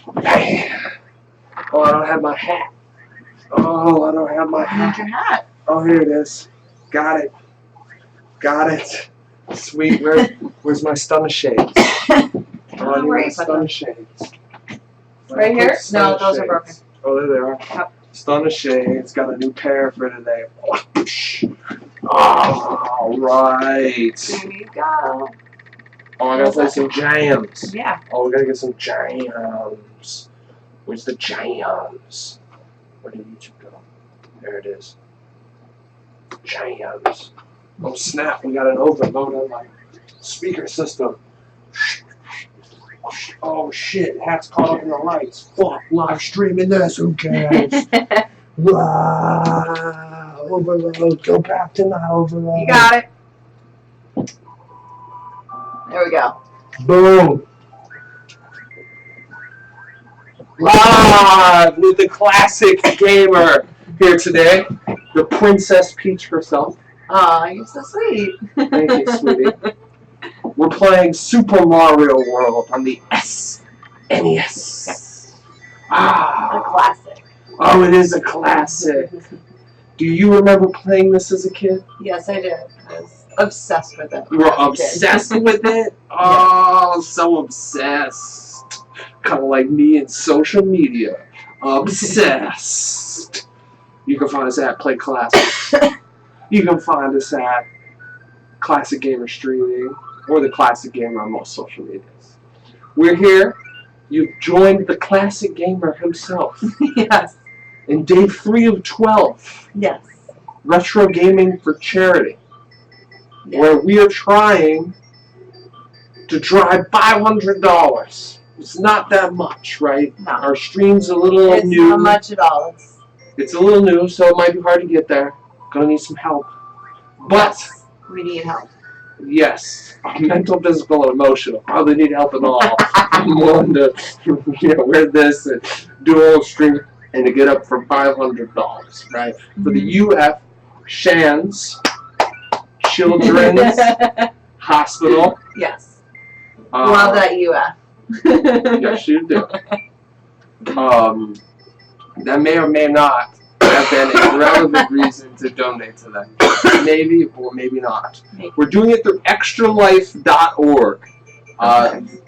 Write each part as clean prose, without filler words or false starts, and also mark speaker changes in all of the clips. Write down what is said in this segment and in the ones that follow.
Speaker 1: Oh, I don't have my hat. Oh, I don't have my hat.
Speaker 2: Your hat.
Speaker 1: Oh, here it is. Got it. Got it. Sweet. Where's my stunner shades? Oh, I need my stunner shades.
Speaker 2: Right here? No, those are broken.
Speaker 1: Oh, there they are.
Speaker 2: Yep.
Speaker 1: Stunner shades. Got a new pair for today. All right.
Speaker 2: There you go.
Speaker 1: Oh, I gotta play some jams.
Speaker 2: Yeah.
Speaker 1: Oh, we gotta get some jams. Where's the jams? Where did YouTube go? There it is. Jams. Oh snap, we got an overload on my speaker system. Oh shit, hat's caught up in the lights. Fuck, live streaming this, who cares? Wow, overload, go back to my overload.
Speaker 2: You got it. There we go.
Speaker 1: Boom. Live with the classic gamer here today, the Princess Peach herself.
Speaker 2: Aw, you're so sweet.
Speaker 1: Thank you, sweetie. We're playing Super Mario World on the SNES.
Speaker 2: A classic.
Speaker 1: Oh, it is a classic. Do you remember playing this as a kid?
Speaker 2: Yes, I did. I was obsessed with it.
Speaker 1: You were obsessed with it? Oh, so obsessed. Kind of like me in social media. Obsessed. You can find us at Play Classics. You can find us at Classic Gamer Streaming or the Classic Gamer on most social medias. We're here. You've joined the Classic Gamer himself.
Speaker 2: Yes.
Speaker 1: In day 3 of 12.
Speaker 2: Yes.
Speaker 1: Retrogaming for charity.
Speaker 2: Yes.
Speaker 1: Where we are trying to drive $500. It's not that much, right?
Speaker 2: No.
Speaker 1: Our stream's a little
Speaker 2: It's
Speaker 1: new.
Speaker 2: not much at all.
Speaker 1: It's a little new, so it might be hard to get there. Gonna need some help. But,
Speaker 2: yes, we need help.
Speaker 1: yes, mental, physical, and emotional. Probably need help in all. I'm willing to, wear this and do a little stream and to get up for $500, right? For the UF Shands Children's Hospital.
Speaker 2: Yes. Love that UF.
Speaker 1: Yes, you do. That may or may not have been a relevant reason to donate to them. Maybe or maybe not. We're doing it through extralife.org.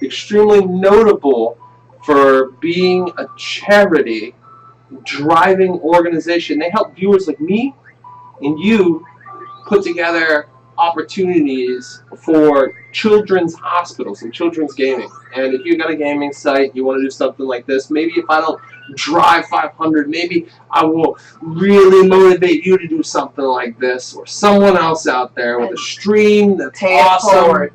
Speaker 1: Extremely notable for being a charity driving organization. They help viewers like me and you put together opportunities for children's hospitals and children's gaming. And if you've got a gaming site, you want to do something like this, maybe if I don't drive 500, maybe I will really motivate you to do something like this, or someone else out there with a stream that's awesome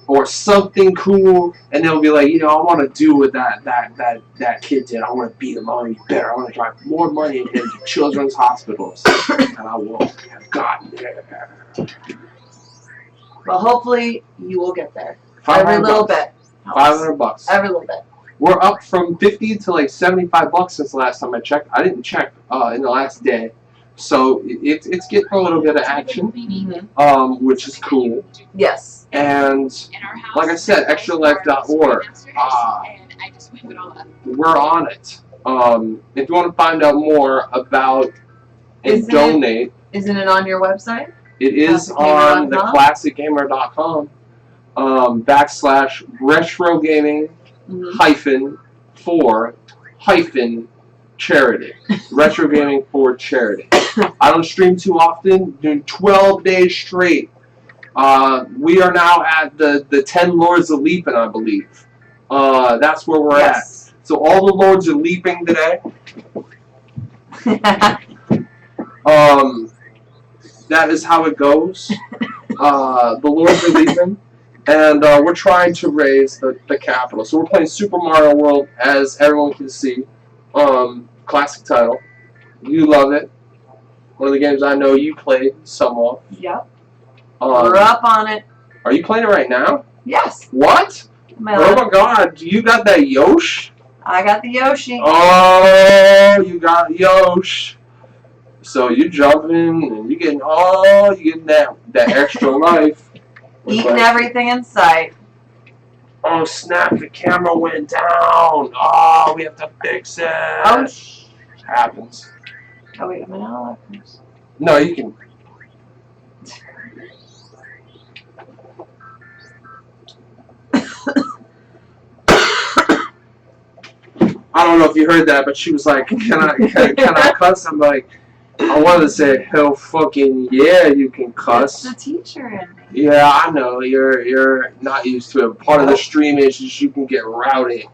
Speaker 1: or something cool, and they'll be like, I want to do what that kid did. I want to beat him. I want to be better. I want to drive more money into children's hospitals, and I will have gotten there.
Speaker 2: Well, hopefully you will get there. Every little bit.
Speaker 1: $500.
Speaker 2: Every little bit.
Speaker 1: We're up from 50 to like $75 since the last time I checked. I didn't check in the last day, so it's getting a little bit of action, which is cool.
Speaker 2: Yes.
Speaker 1: And like I said, extralife.org. We're on it. If you want to find out more about and donate,
Speaker 2: isn't it on your website?
Speaker 1: It is on the classicgamer.com /retrogaming -for-charity. Retrogaming for charity. I don't stream too often, doing 12 days straight. We are now at the 10 Lords of Leaping, I believe. That's where we're at. So all the Lords are leaping today. That is how it goes. The Lords are leaving, and we're trying to raise the capital. So we're playing Super Mario World, as everyone can see. Classic title. You love it. One of the games I know you played some of.
Speaker 2: Yep. We're up on it.
Speaker 1: Are you playing it right now?
Speaker 2: Yes.
Speaker 1: What? Oh my God! You got that Yoshi?
Speaker 2: I got the Yoshi.
Speaker 1: Oh, you got Yoshi. So you jumping and you getting that extra life.
Speaker 2: Eating everything in sight.
Speaker 1: Oh snap! The camera went down. Oh, we have to fix it.
Speaker 2: Oh,
Speaker 1: happens.
Speaker 2: Oh wait, am I not allowed to finish?
Speaker 1: No, you can. I don't know if you heard that, but she was like, "Can I cuss?" I'm like, I wanted to say, "Hell, fucking yeah, you can cuss."
Speaker 2: It's the teacher in me.
Speaker 1: Yeah, I know you're not used to it. Part of the stream is you can get rowdy,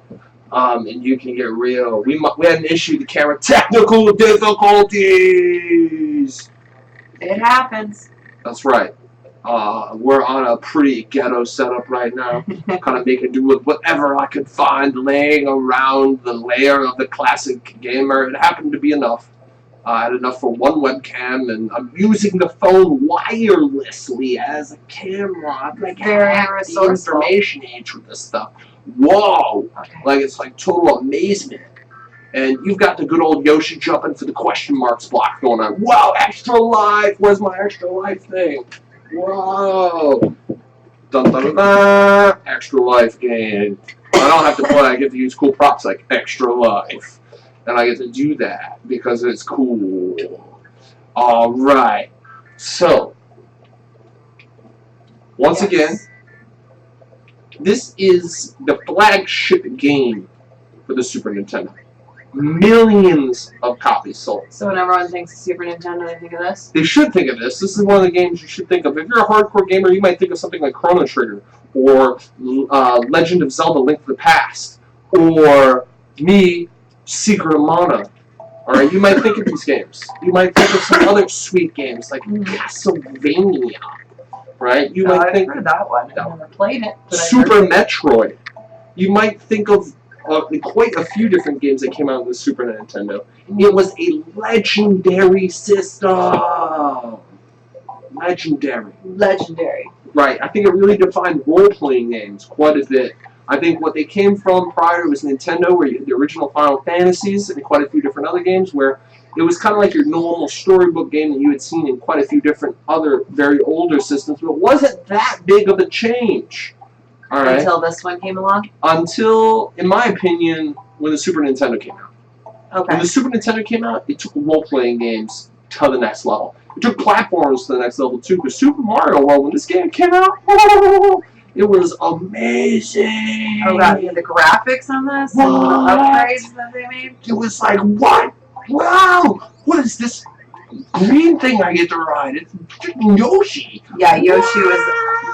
Speaker 1: and you can get real. We had an issue. The camera technical difficulties.
Speaker 2: It happens.
Speaker 1: That's right. We're on a pretty ghetto setup right now. Kind of making do with whatever I could find laying around the layer of the classic gamer. It happened to be enough. I had enough for one webcam, and I'm using the phone wirelessly as a camera. I'm like,
Speaker 2: Very
Speaker 1: the
Speaker 2: resourceful.
Speaker 1: information age with this stuff. Whoa!
Speaker 2: Okay.
Speaker 1: Like, it's like total amazement. And you've got the good old Yoshi jumping for the question marks block going on. Wow, extra life! Where's my extra life thing? Whoa! Dun dun dun dun! Extra life gain. I don't have to play, I get to use cool props like extra life. And I get to do that because it's cool. Alright. So, once again, this is the flagship game for the Super Nintendo. Millions of copies sold.
Speaker 2: So when everyone thinks of Super Nintendo, they think of this?
Speaker 1: They should think of this. This is one of the games you should think of. If you're a hardcore gamer, you might think of something like Chrono Trigger, or Legend of Zelda: Link to the Past, or me, Secret of Mana. Alright, you might think of these games. You might think of some other sweet games like Castlevania. Right? You might
Speaker 2: I've
Speaker 1: think
Speaker 2: heard of that one. I've never played it. But
Speaker 1: Super Metroid. You might think of quite a few different games that came out with the Super Nintendo. It was a legendary system. Legendary.
Speaker 2: Legendary.
Speaker 1: Right. I think it really defined role-playing games quite a bit. I think what they came from prior was Nintendo, where you had the original Final Fantasies and quite a few different other games, where it was kind of like your normal storybook game that you had seen in quite a few different other very older systems, but it wasn't that big of a change. All right.
Speaker 2: Until this one came along?
Speaker 1: Until, in my opinion, when the Super Nintendo came out.
Speaker 2: Okay.
Speaker 1: When the Super Nintendo came out, it took role-playing games to the next level. It took platforms to the next level, too, because Super Mario World, when this game came out, it was amazing.
Speaker 2: Oh, God. Yeah, the graphics on this? And the upgrades that they made?
Speaker 1: It was like, what? Wow! What is this green thing I get to ride? It's Yoshi.
Speaker 2: Yeah, Yoshi was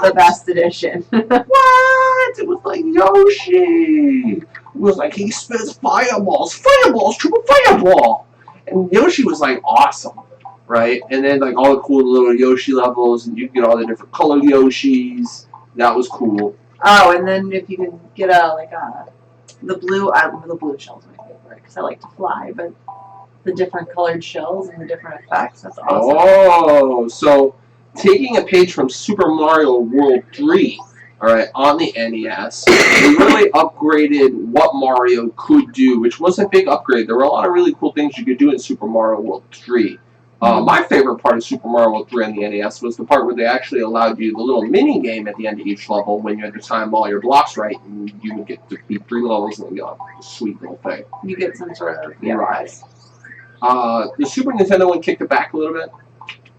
Speaker 2: the best edition.
Speaker 1: What? It was like Yoshi. It was like he spits fireballs. Fireballs, triple fireball. And Yoshi was like awesome, right? And then like all the cool little Yoshi levels, and you get all the different colored Yoshis. That was cool.
Speaker 2: Oh, and then if you could get the blue shell's my favorite because I like to fly, but the different colored shells and the different effects, that's awesome.
Speaker 1: Oh, so taking a page from Super Mario World 3, alright, on the NES, they really upgraded what Mario could do, which was a big upgrade. There were a lot of really cool things you could do in Super Mario World 3. My favorite part of Super Mario World 3 on the NES was the part where they actually allowed you the little mini game at the end of each level when you had to time all your blocks right, and you would get to beat 3 levels and then get a sweet little thing.
Speaker 2: You get some sort of
Speaker 1: Right. The Super Nintendo one kicked it back a little bit,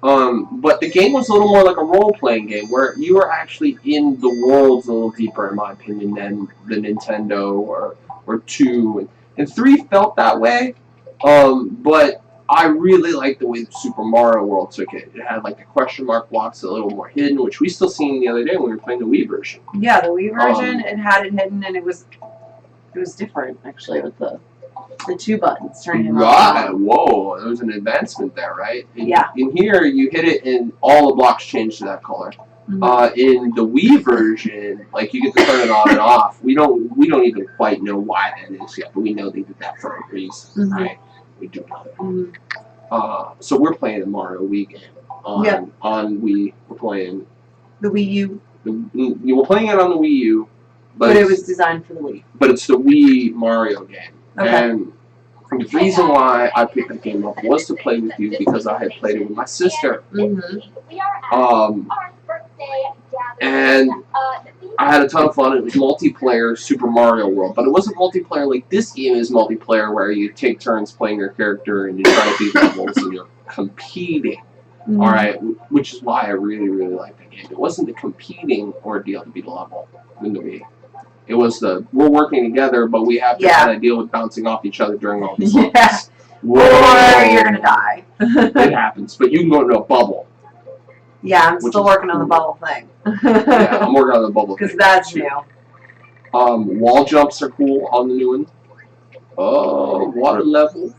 Speaker 1: but the game was a little more like a role-playing game where you were actually in the worlds a little deeper, in my opinion, than the Nintendo or 2. And 3 felt that way, but I really liked the way the Super Mario World took it. It had like the question mark blocks a little more hidden, which we still seen the other day when we were playing the Wii version.
Speaker 2: Yeah, the Wii version, it had it hidden, and it was different actually with the 2 buttons turning
Speaker 1: Right, whoa, there was an advancement there, right?
Speaker 2: Yeah.
Speaker 1: In here, you hit it and all the blocks change to that color.
Speaker 2: Mm-hmm.
Speaker 1: In the Wii version, like you get to turn it on and off. We don't even quite know why that is yet, but we know they did that for a reason, right? We do know that.
Speaker 2: Mm-hmm.
Speaker 1: So we're playing a Mario Wii game on Wii. We're playing
Speaker 2: the Wii U.
Speaker 1: We're playing it on the Wii U,
Speaker 2: but it was designed for the Wii.
Speaker 1: But it's the Wii Mario game.
Speaker 2: Okay.
Speaker 1: And the reason why I picked the game up was to play with you because I had played it with my sister.
Speaker 2: Mm-hmm.
Speaker 1: And I had a ton of fun. It was multiplayer Super Mario World, but it wasn't multiplayer like this game is multiplayer, where you take turns playing your character and you try to beat levels and you're competing.
Speaker 2: Mm-hmm.
Speaker 1: All right, which is why I really, really like the game. It wasn't the competing ordeal to beat a level in the Wii. It was we're working together, but we have to kind of deal with bouncing off each other during all these levels.
Speaker 2: Yeah. Or you're gonna die.
Speaker 1: It happens, but you can go into a bubble.
Speaker 2: Yeah, I'm still working on the bubble thing.
Speaker 1: Yeah, I'm working on the bubble thing.
Speaker 2: Because that's new.
Speaker 1: Wall jumps are cool on the new one. Water level.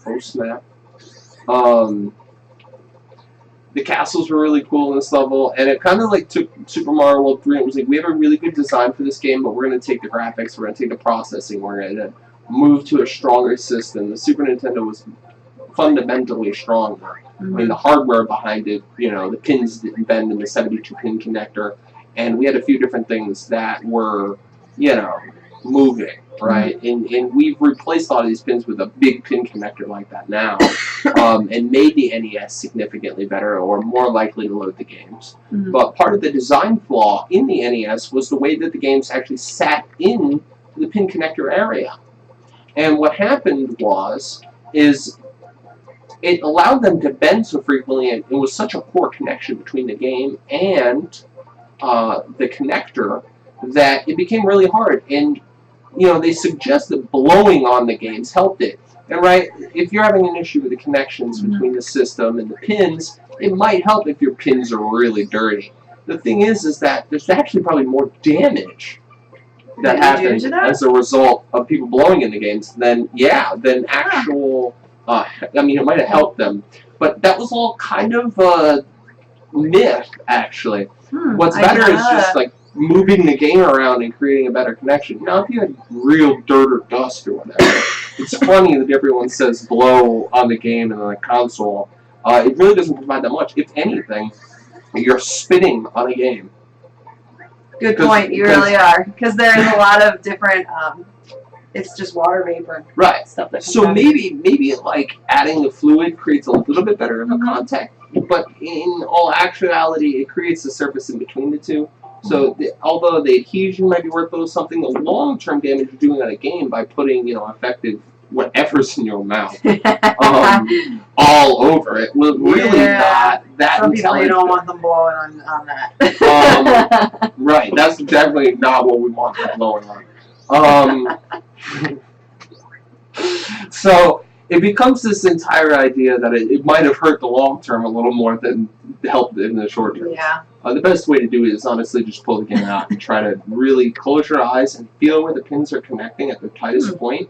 Speaker 1: Oh snap. The castles were really cool in this level, and it kind of like took Super Mario World 3 and was like, we have a really good design for this game, but we're going to take the graphics, we're going to take the processing, we're going to move to a stronger system. The Super Nintendo was fundamentally stronger.
Speaker 2: Mm-hmm.
Speaker 1: I mean, the hardware behind it, the pins didn't bend in the 72-pin connector, and we had a few different things that were, moving, right? Mm-hmm. And we've replaced a lot of these pins with a big pin connector like that now, and made the NES significantly better or more likely to load the games. Mm-hmm. But part of the design flaw in the NES was the way that the games actually sat in the pin connector area. And what happened is it allowed them to bend so frequently, and it was such a poor connection between the game and the connector that it became really hard. And they suggest that blowing on the games helped it. And right, if you're having an issue with the connections between the system and the pins, it might help if your pins are really dirty. The thing is that there's actually probably more damage that happens as a result of people blowing in the games than actual. It might have helped them, but that was all kind of a myth, actually. What's better is just like moving the game around and creating a better connection. Now, if you had real dirt or dust or whatever, it's funny that everyone says blow on the game and on the console. It really doesn't provide that much. If anything, you're spitting on a game.
Speaker 2: Good point. You really are, because there's a lot of different. It's just water vapor,
Speaker 1: right?
Speaker 2: Stuff that.
Speaker 1: So maybe like adding the fluid creates a little bit better of a contact, but in all actuality, it creates a surface in between the two. So although the adhesion might be worth a little something, the long-term damage you're doing on a game by putting effective whatever's in your mouth all over it was really not that
Speaker 2: Some people you don't want them blowing on that.
Speaker 1: Right, that's definitely not what we want them blowing on. So it becomes this entire idea that it might have hurt the long term a little more than helped in the short term.
Speaker 2: Yeah.
Speaker 1: The best way to do it is honestly just pull the game out and try to really close your eyes and feel where the pins are connecting at the tightest point,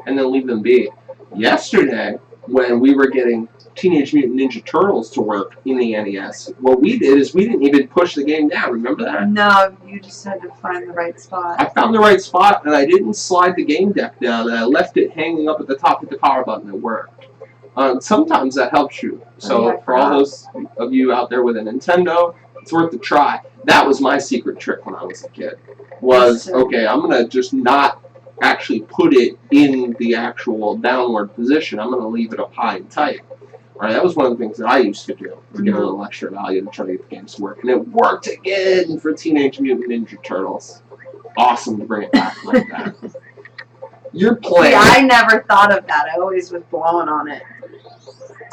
Speaker 1: and then leave them be. Yesterday, when we were getting Teenage Mutant Ninja Turtles to work in the NES, what we did is we didn't even push the game down. Remember that?
Speaker 2: No, you just had to find the right spot.
Speaker 1: I found the right spot, and I didn't slide the game deck down, and I left it hanging up at the top, hit the power button, and it worked. Sometimes that helps you. So for all those of you out there with a Nintendo, it's worth a try. That was my secret trick when I was a kid. Okay, I'm going to just not actually put it in the actual downward position. I'm going to leave it up high and tight. All right, that was one of the things that I used to do to get a little extra value to try to get the games to work. And it worked again for Teenage Mutant Ninja Turtles. Awesome to bring it back like that. You're playing.
Speaker 2: See, I never thought of that. I always was blowing on it.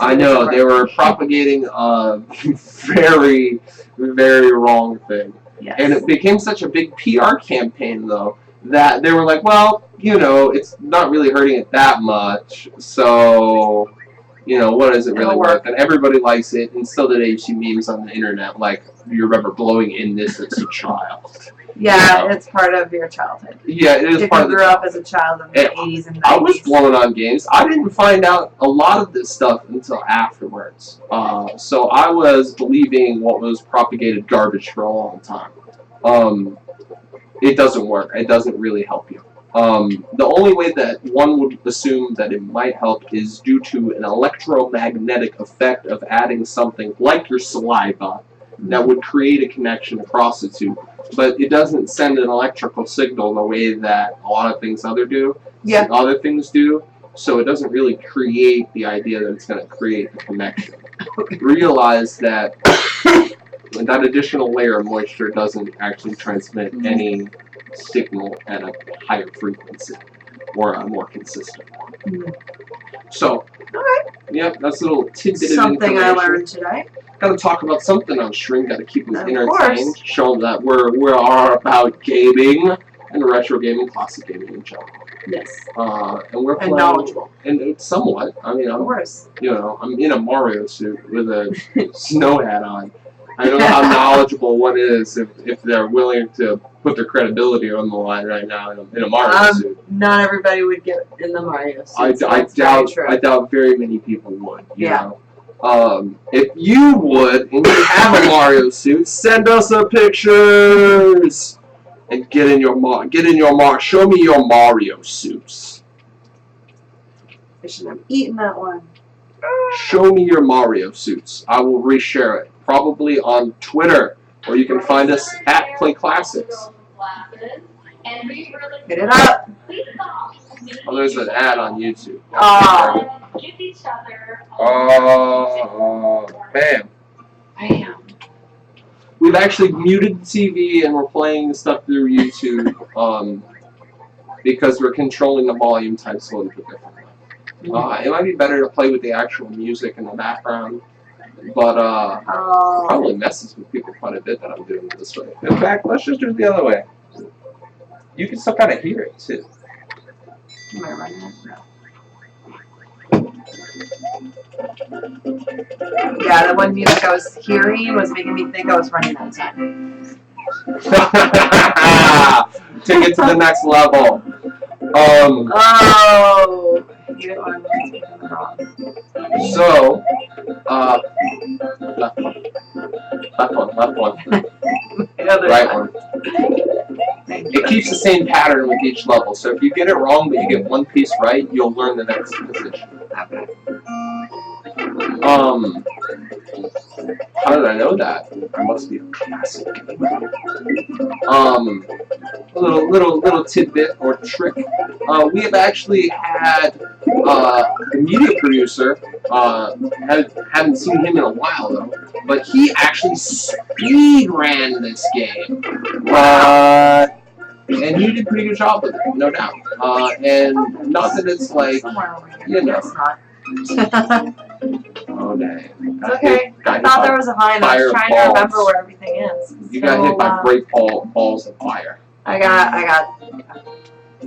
Speaker 1: I know, they were propagating a very, very wrong thing.
Speaker 2: Yes.
Speaker 1: And it became such a big PR campaign, though, that they were like, well, it's not really hurting it that much, so, what is it really worth? And everybody likes it, and still today you see memes on the internet like, you remember blowing in this as a child.
Speaker 2: Yeah, it's part of your childhood.
Speaker 1: Yeah, it is part of
Speaker 2: If you grew up as a child in the 80s and 90s.
Speaker 1: I was blowing on games. I didn't find out a lot of this stuff until afterwards. So I was believing what was propagated garbage for a long time. It doesn't work. It doesn't really help you. The only way that one would assume that it might help is due to an electromagnetic effect of adding something like your saliva that would create a connection across the two. But it doesn't send an electrical signal the way that a lot of things other things do. so it doesn't really create the idea that it's going to create the connection. Realize that that additional layer of moisture doesn't actually transmit any signal at a higher frequency or a more consistent one. So, yep, that's a little tidbit of information.
Speaker 2: Something I learned today.
Speaker 1: Got to talk about something on stream. Got to keep them
Speaker 2: Of
Speaker 1: entertained.
Speaker 2: course.
Speaker 1: Show them that we are about gaming and retro gaming, classic gaming in general.
Speaker 2: Yes.
Speaker 1: And we're playing.
Speaker 2: And knowledgeable.
Speaker 1: And it's somewhat. I mean,
Speaker 2: Of course.
Speaker 1: I'm in a Mario suit with a snow hat on. I don't know how knowledgeable one is if they're willing to put their credibility on the line right now in a Mario suit.
Speaker 2: Not everybody would get in the Mario suit.
Speaker 1: I doubt very many people would. You
Speaker 2: Yeah.
Speaker 1: know? If you would and you have a Mario suit, send us the pictures and show me your Mario suits.
Speaker 2: I should have eaten that one.
Speaker 1: Show me your Mario suits. I will reshare it. Probably on Twitter, or you can find us at Play Classics.
Speaker 2: Get it up.
Speaker 1: Oh, there's an ad on YouTube. Bam.
Speaker 2: Bam.
Speaker 1: We've actually muted the TV and we're playing stuff through YouTube because we're controlling the volume types a little bit differently. It might be better to play with the actual music in the background. But probably messes with people quite a bit that I'm doing it this way. In fact, let's just do it the other way. You can still kind of hear it too.
Speaker 2: Am I running it? No. Yeah, the one music I was hearing was making me think I was running out of time.
Speaker 1: Take it to the next level.
Speaker 2: Oh, you didn't want to make it wrong.
Speaker 1: So, left one. Right one. It keeps the same pattern with each level, so if you get it wrong but you get one piece right, you'll learn the next position.
Speaker 2: Okay.
Speaker 1: How did I know that? I must be a classic. A little tidbit or trick. We have actually had the media producer. Haven't seen him in a while though, but he actually speed ran this game. And he did a pretty good job with it, no doubt. And not that it's like, you know.
Speaker 2: It's not.
Speaker 1: Oh dang.
Speaker 2: It's okay. I thought there was a vine. I was trying to remember where everything is.
Speaker 1: You got hit by great balls of fire.
Speaker 2: I got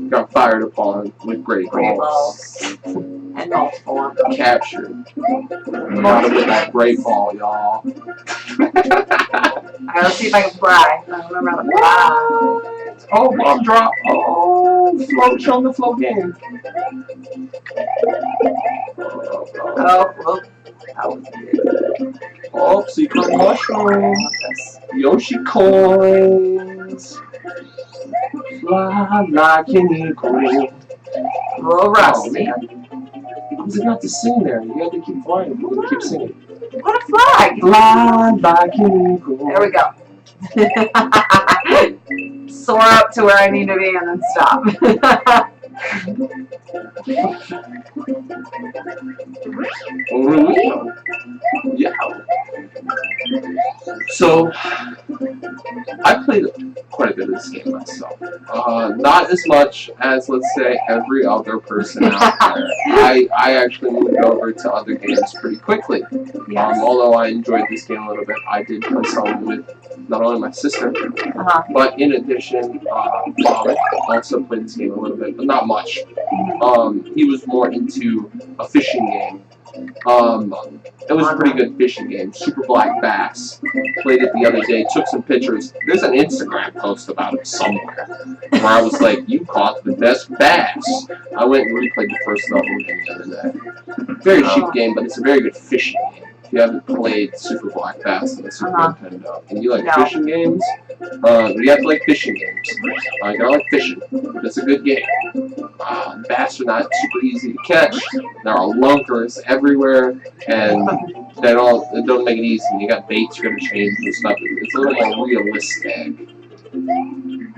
Speaker 1: Got fired upon with great balls.
Speaker 2: And multiple.
Speaker 1: Captured. Got him with that great ball, y'all.
Speaker 2: Alright, let's see if I can fly. I don't remember how to fly.
Speaker 1: Oh, bomb drop. Oh, float, show the float game.
Speaker 2: Oh, whoop. That was good.
Speaker 1: Oh, secret mushroom. Yoshi coins. Fly like an eagle.
Speaker 2: A little rusty.
Speaker 1: I was about to sing there. You have to keep flying. You have to keep singing.
Speaker 2: What a flag!
Speaker 1: Fly like an eagle.
Speaker 2: There we go. Soar up to where I need to be and then stop.
Speaker 1: Yeah. So, I played quite a bit of this game myself. Not as much as, let's say, every other person out there. I actually moved over to other games pretty quickly.
Speaker 2: Yes.
Speaker 1: Although I enjoyed this game a little bit, I did play some with not only my sister, but in addition, Robert also played this game a little bit, but not much. He was more into a fishing game. It was a pretty good fishing game. Super Black Bass. Played it the other day, took some pictures. There's an Instagram post about it somewhere where I was like, you caught the best bass. I went and replayed the first level again the other day. Very cheap game, but it's a very good fishing game. If you haven't played Super Black Bass on the Super Nintendo and you like fishing games, you have to like fishing games. You gotta like fishing. It's a good game. Bass are not super easy to catch. There are lunkers everywhere, and it don't make it easy. You got baits you gotta change and stuff. It's a little more realistic.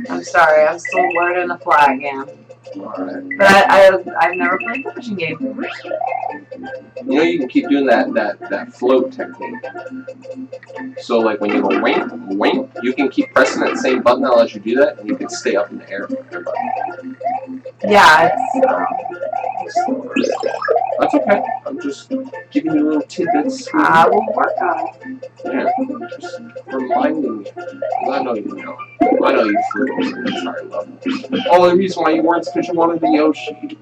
Speaker 2: I'm sorry, I'm still learning to fly again.
Speaker 1: Alright.
Speaker 2: But I've never played the fishing game.
Speaker 1: You know, you can keep doing that float technique. So like when you go wink, wink, you can keep pressing that same button that lets you do that, and you can stay up in the air forever.
Speaker 2: Yeah,
Speaker 1: That's okay. I'm just giving you little tidbits.
Speaker 2: I will work on it.
Speaker 1: Yeah, just reminding you. I know you know. I know you flew over the entire level. Oh, the reason why you weren't is because you wanted the Yoshi.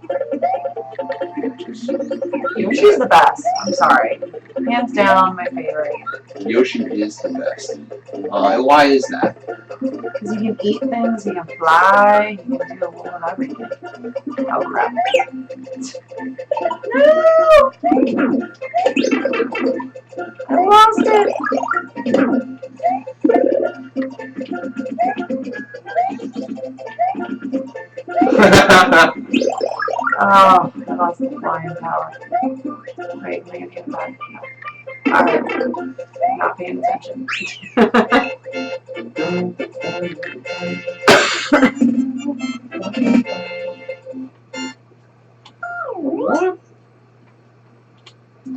Speaker 2: Yoshi's the best. I'm sorry. Hands down, my favorite.
Speaker 1: Yoshi is the best. And why is that?
Speaker 2: Because you can eat things, you can fly, you can do a little of everything. Oh crap. No! I lost it! Oh, I lost the flying power. Wait, am I gonna get back? No. Alright. Not paying attention.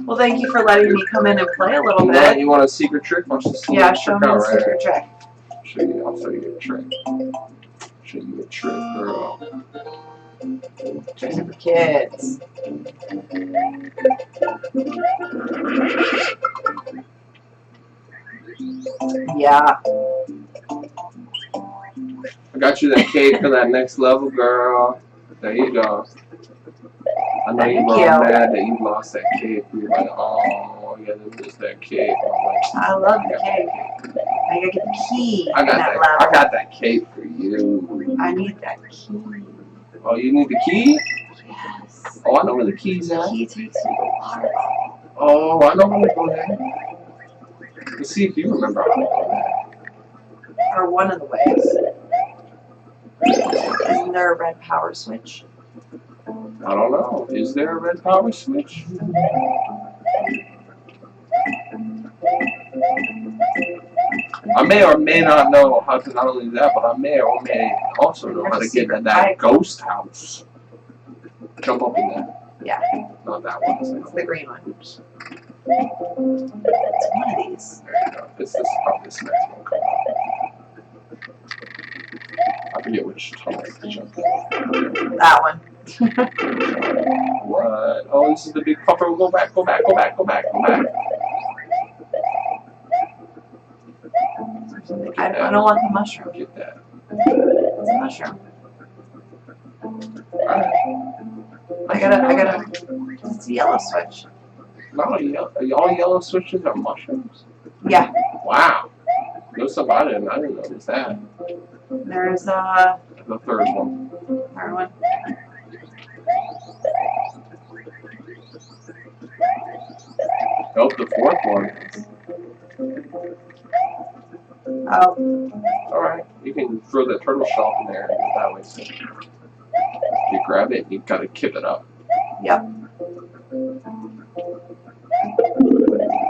Speaker 2: Well, thank you for letting me come in and play a little bit.
Speaker 1: You want a secret trick? Watch this.
Speaker 2: Yeah, show me the secret trick.
Speaker 1: I'll show you a trick. Show you a trick, girl.
Speaker 2: Tricks for kids. Yeah.
Speaker 1: I got you that cake for that next level, girl. There you go. I know you were mad that you lost that cake. You were like, oh, yeah, this is that cake.
Speaker 2: I love the cake. I gotta get the key.
Speaker 1: I got that cake for you.
Speaker 2: I need that key.
Speaker 1: Oh, you need the key?
Speaker 2: Yes.
Speaker 1: Oh, I know where the key's at.
Speaker 2: The key takes you to the water.
Speaker 1: Oh, I know where to go there. Let's see if you remember how to go there.
Speaker 2: Or one of the ways. Isn't there a red power switch?
Speaker 1: I don't know. Is there a red power switch? I may or may not know how to not only that, but I may or may also know how to get to that ghost house. Jump up in there.
Speaker 2: Yeah.
Speaker 1: Not that one.
Speaker 2: It's the green one.
Speaker 1: Oops.
Speaker 2: It's one of these.
Speaker 1: There you go. It's this how this next one comes out. I forget which tunnel to jump in.
Speaker 2: That one.
Speaker 1: What? Oh, this is the big puffer. Go back, go back, go back, go back, go back.
Speaker 2: I don't want the mushroom.
Speaker 1: Get that.
Speaker 2: It's a mushroom.
Speaker 1: Alright.
Speaker 2: I gotta. It's a yellow switch.
Speaker 1: No, all yellow switches are mushrooms?
Speaker 2: Yeah.
Speaker 1: Wow. No stuff I didn't notice that.
Speaker 2: There's
Speaker 1: The third one.
Speaker 2: third one.
Speaker 1: Nope, the fourth one.
Speaker 2: Oh.
Speaker 1: Alright, you can throw the turtle shell in there and go that way. So you grab it, you gotta kip it up.
Speaker 2: Yep.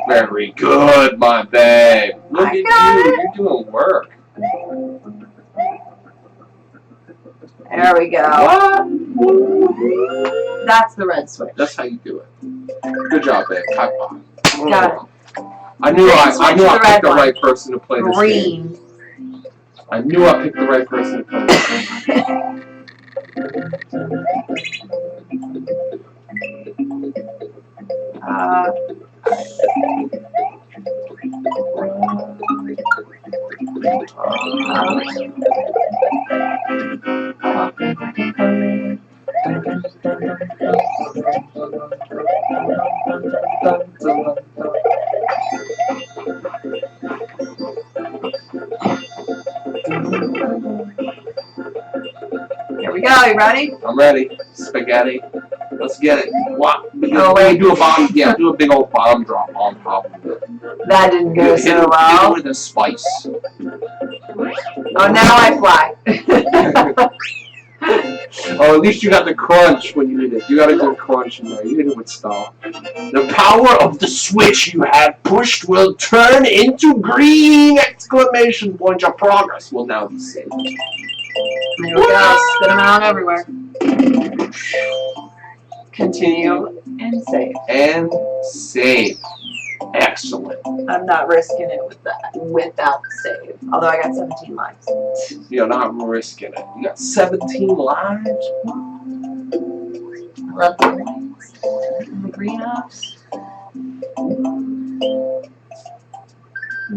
Speaker 1: Very good, my babe. Look at you, you're doing work.
Speaker 2: There we go.
Speaker 1: What?
Speaker 2: That's the red switch.
Speaker 1: That's how you do it. Good job, babe. High five.
Speaker 2: Got it.
Speaker 1: I knew I picked the right person to play this
Speaker 2: Green.
Speaker 1: game. I knew I picked the right person to play this game.
Speaker 2: Here we go. You ready?
Speaker 1: I'm ready. Spaghetti. Let's get it. What?
Speaker 2: Oh, wait.
Speaker 1: Do a bomb. Yeah, do a big old bomb drop on top of it.
Speaker 2: That didn't go so
Speaker 1: Hit it
Speaker 2: well.
Speaker 1: with a spice.
Speaker 2: Oh, now I fly.
Speaker 1: Oh, at least you got the crunch when you hit it. You got a good crunch in there. You hit it with style. The power of the switch you have pushed will turn into green! Exclamation point. Your progress will now be saved.
Speaker 2: There we go. Spit them out everywhere. Continue and save.
Speaker 1: And save. Excellent.
Speaker 2: I'm not risking it with that without save. Although I got 17 lives.
Speaker 1: You're not risking it. You got 17 lives?
Speaker 2: I love the lights and the green ups.
Speaker 1: I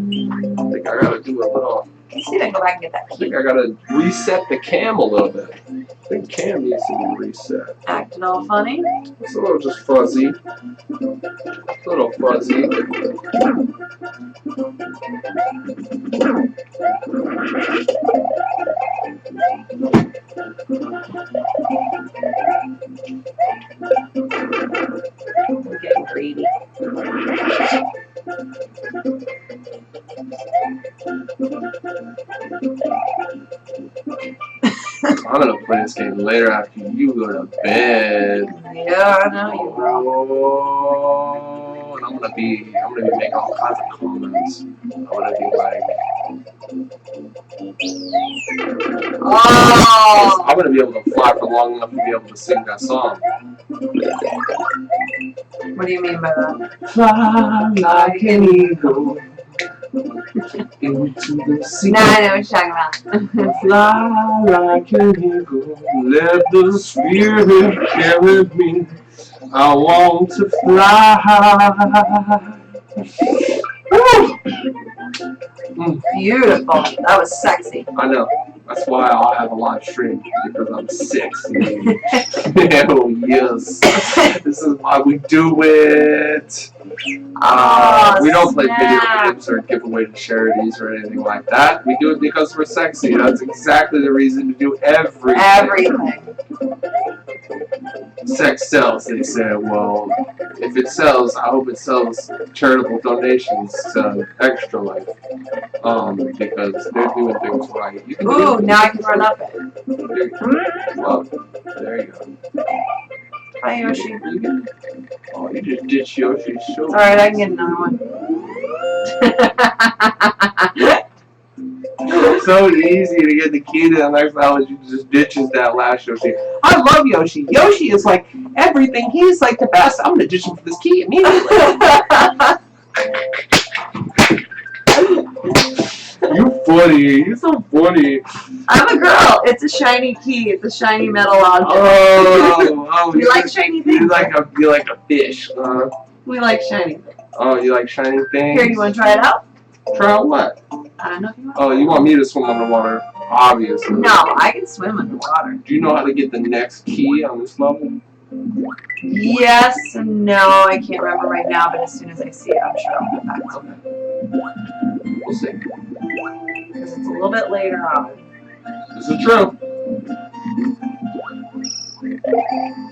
Speaker 1: think I gotta do a little.
Speaker 2: Let's see if I can go back and get that
Speaker 1: I
Speaker 2: key.
Speaker 1: think I gotta reset the cam a little bit. I think cam needs to be reset.
Speaker 2: Acting all funny.
Speaker 1: It's a little just fuzzy. A little fuzzy.
Speaker 2: I'm getting greedy.
Speaker 1: I'm gonna play this game later after you go to bed.
Speaker 2: Yeah, I know you will.
Speaker 1: Oh, and I'm gonna be making all kinds of comments. I'm gonna be like,
Speaker 2: Oh!
Speaker 1: I'm gonna be able to fly for long enough to be able to sing that song.
Speaker 2: What do you mean by that?
Speaker 1: Fly like an eagle into the sea.
Speaker 2: No, I know what you're talking about.
Speaker 1: Fly like an eagle, let the spirit carry me. I want to fly.
Speaker 2: Beautiful. That was sexy.
Speaker 1: I know. That's why I'll have a live stream, because I'm sexy. Hell yes. This is why we do it. We don't play video games or give away to charities or anything like that. We do it because we're sexy. That's exactly the reason to do everything.
Speaker 2: Everything.
Speaker 1: Sex sells, they say. Well, if it sells, I hope it sells charitable donations to Extra Life. Because they're doing things right. You can
Speaker 2: Ooh, now I can run up it.
Speaker 1: Well, there you go.
Speaker 2: Hi, Yoshi.
Speaker 1: Oh, you just ditched Yoshi's show.
Speaker 2: Alright, I can get another one.
Speaker 1: It's so easy to get the key to the next level. You just ditches that last Yoshi. I love Yoshi. Yoshi is like everything. He's like the best. I'm gonna ditch him for this key immediately. You funny. You're so funny.
Speaker 2: I'm a girl. It's a shiny key. It's a shiny metal object.
Speaker 1: Oh,
Speaker 2: We like shiny things.
Speaker 1: You like a fish.
Speaker 2: We like shiny things.
Speaker 1: Oh, you like shiny things?
Speaker 2: Here, you want to try it out?
Speaker 1: Try out what?
Speaker 2: I don't know if you want.
Speaker 1: Oh, you want me to swim underwater? Obviously.
Speaker 2: No, I can swim underwater.
Speaker 1: Do you know how to get the next key on this level?
Speaker 2: Yes and no. I can't remember right now, but as soon as I see it, I'm sure I'll get back to it.
Speaker 1: We'll see.
Speaker 2: Because it's a little bit later on.
Speaker 1: This is true.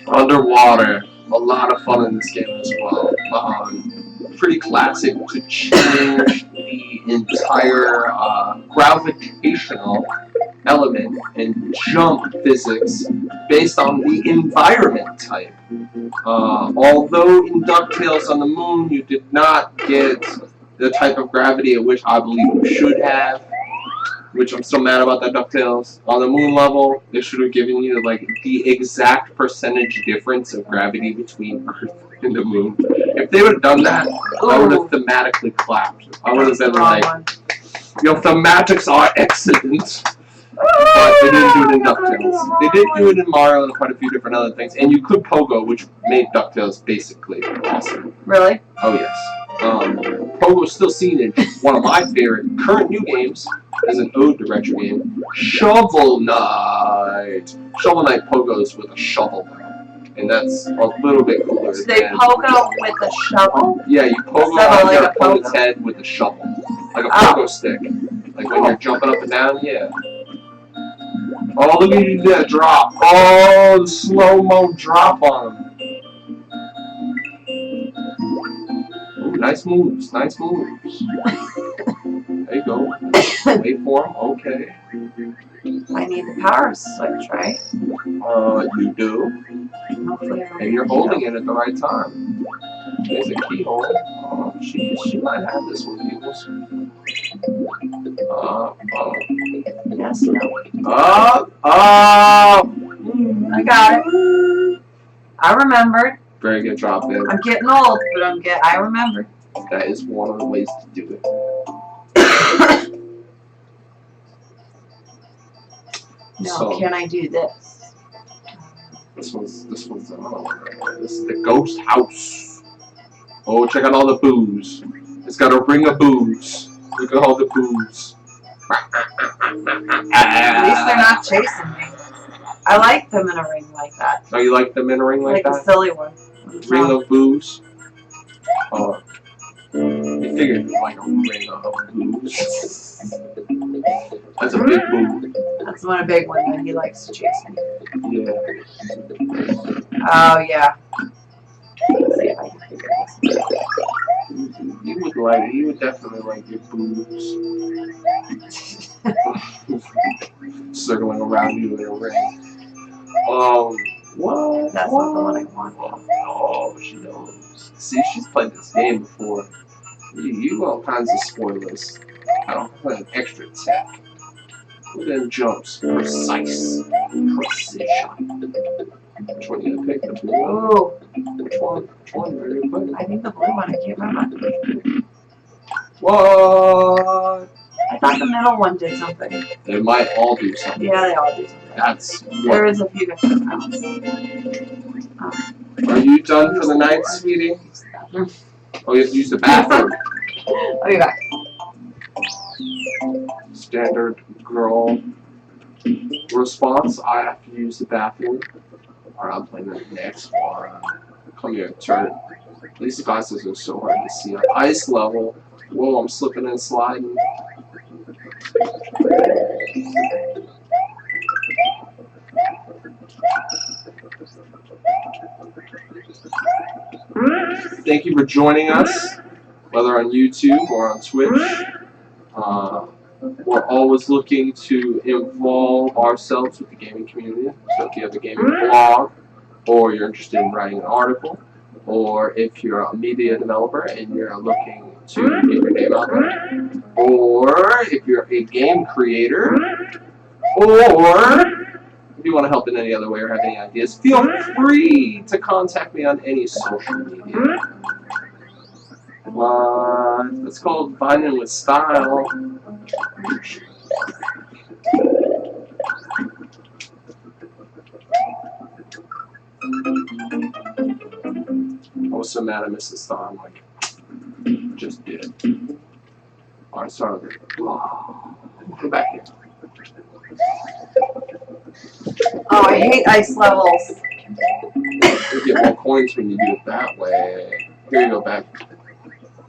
Speaker 1: Underwater. A lot of fun in this game as well. Pretty classic to change the entire gravitational element and jump physics based on the environment type. Although in DuckTales on the Moon you did not get the type of gravity at which I believe you should have, which I'm still mad about that DuckTales. On the Moon level, they should have given you like the exact percentage difference of gravity between Earth and the Moon. If they would have done that, I would have thematically clapped. I would have been like, your thematics are excellent. But they didn't do it in DuckTales. They did do it in Mario and quite a few different other things. And you could Pogo, which made DuckTales basically awesome.
Speaker 2: Really?
Speaker 1: Oh yes. Pogo is still seen in one of my favorite current new games as an ode to retro game, Shovel Knight. Shovel Knight pogos with a shovel, and that's a little bit cooler.
Speaker 2: So they pogo with a shovel?
Speaker 1: Yeah, you pogo on your opponent's head with a shovel, like a pogo stick, like when you're jumping up and down. Yeah. Oh, look at you do that drop! Oh, the slow-mo drop on him. Ooh, nice moves, nice moves. There you go. Wait for him. Okay.
Speaker 2: I need the power switch, right?
Speaker 1: You do.
Speaker 2: Hopefully
Speaker 1: And you're holding it at the right time. There's a keyhole. Oh, she might have this one, Eagles.
Speaker 2: Yes, no. I got it. I remembered.
Speaker 1: Very good job, man.
Speaker 2: I'm getting old, but I remember.
Speaker 1: That is one of the ways to do it.
Speaker 2: Now,
Speaker 1: So,
Speaker 2: can I do this?
Speaker 1: This is the ghost house. Oh, check out all the booze. It's got a ring of booze. Look at all the booze.
Speaker 2: At least they're not chasing me. I like them in a ring like that.
Speaker 1: Oh, you like them in a ring like that?
Speaker 2: Like the silly one.
Speaker 1: Ring of booze. Oh, you figured like a ring of booze. That's a big boo.
Speaker 2: That's one a big one that he likes to chase me.
Speaker 1: Yeah.
Speaker 2: Oh yeah. Let's see if I can figure this out.
Speaker 1: You would definitely like your boobs. Circling around you in a ring. What?
Speaker 2: That's not the one I want.
Speaker 1: Oh, she knows. See, she's played this game before. You all kinds of spoilers. I don't play an extra tech. Look at them jumps. Precise. Precision. Which one you gonna pick? The blue one?
Speaker 2: Ooh.
Speaker 1: Which one? Which one? Where you put it?
Speaker 2: I think the blue one. I can't remember.
Speaker 1: What?
Speaker 2: I thought the middle one did something.
Speaker 1: They might all do something.
Speaker 2: Yeah, they all do something.
Speaker 1: That's
Speaker 2: There is a few different sounds.
Speaker 1: Are you done for the night, sweetie? Oh, you have to use the bathroom.
Speaker 2: I'll be back.
Speaker 1: Standard girl response. I have to use the bathroom. Alright, I'm playing the next one. Come here, turn. These glasses are so hard to see. Ice level. Whoa, I'm slipping and sliding. Thank you for joining us, whether on YouTube or on Twitch. We're always looking to involve ourselves with the gaming community. So if you have a gaming blog, or you're interested in writing an article, or if you're a media developer and you're looking to get your name out there, or if you're a game creator, or if you want to help in any other way or have any ideas, feel free to contact me on any social media. It's called Vibing with Style. I was so mad I missed the star. I'm like, just did it. Alright, sorry. Go back here.
Speaker 2: Oh, I hate ice levels.
Speaker 1: You get more coins when you do it that way. Here you go back.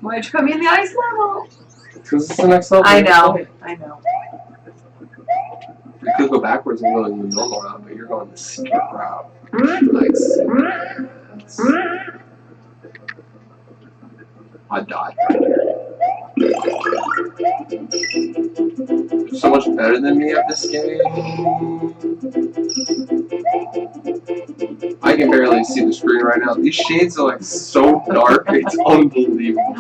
Speaker 2: Why'd you put me in the ice level?
Speaker 1: Because it's the next level.
Speaker 2: I know. I know.
Speaker 1: You could go backwards and go in the normal route, but you're going the secret route. Nice. I died right here. You're so much better than me at this game. I can barely see the screen right now. These shades are like so dark, it's unbelievable.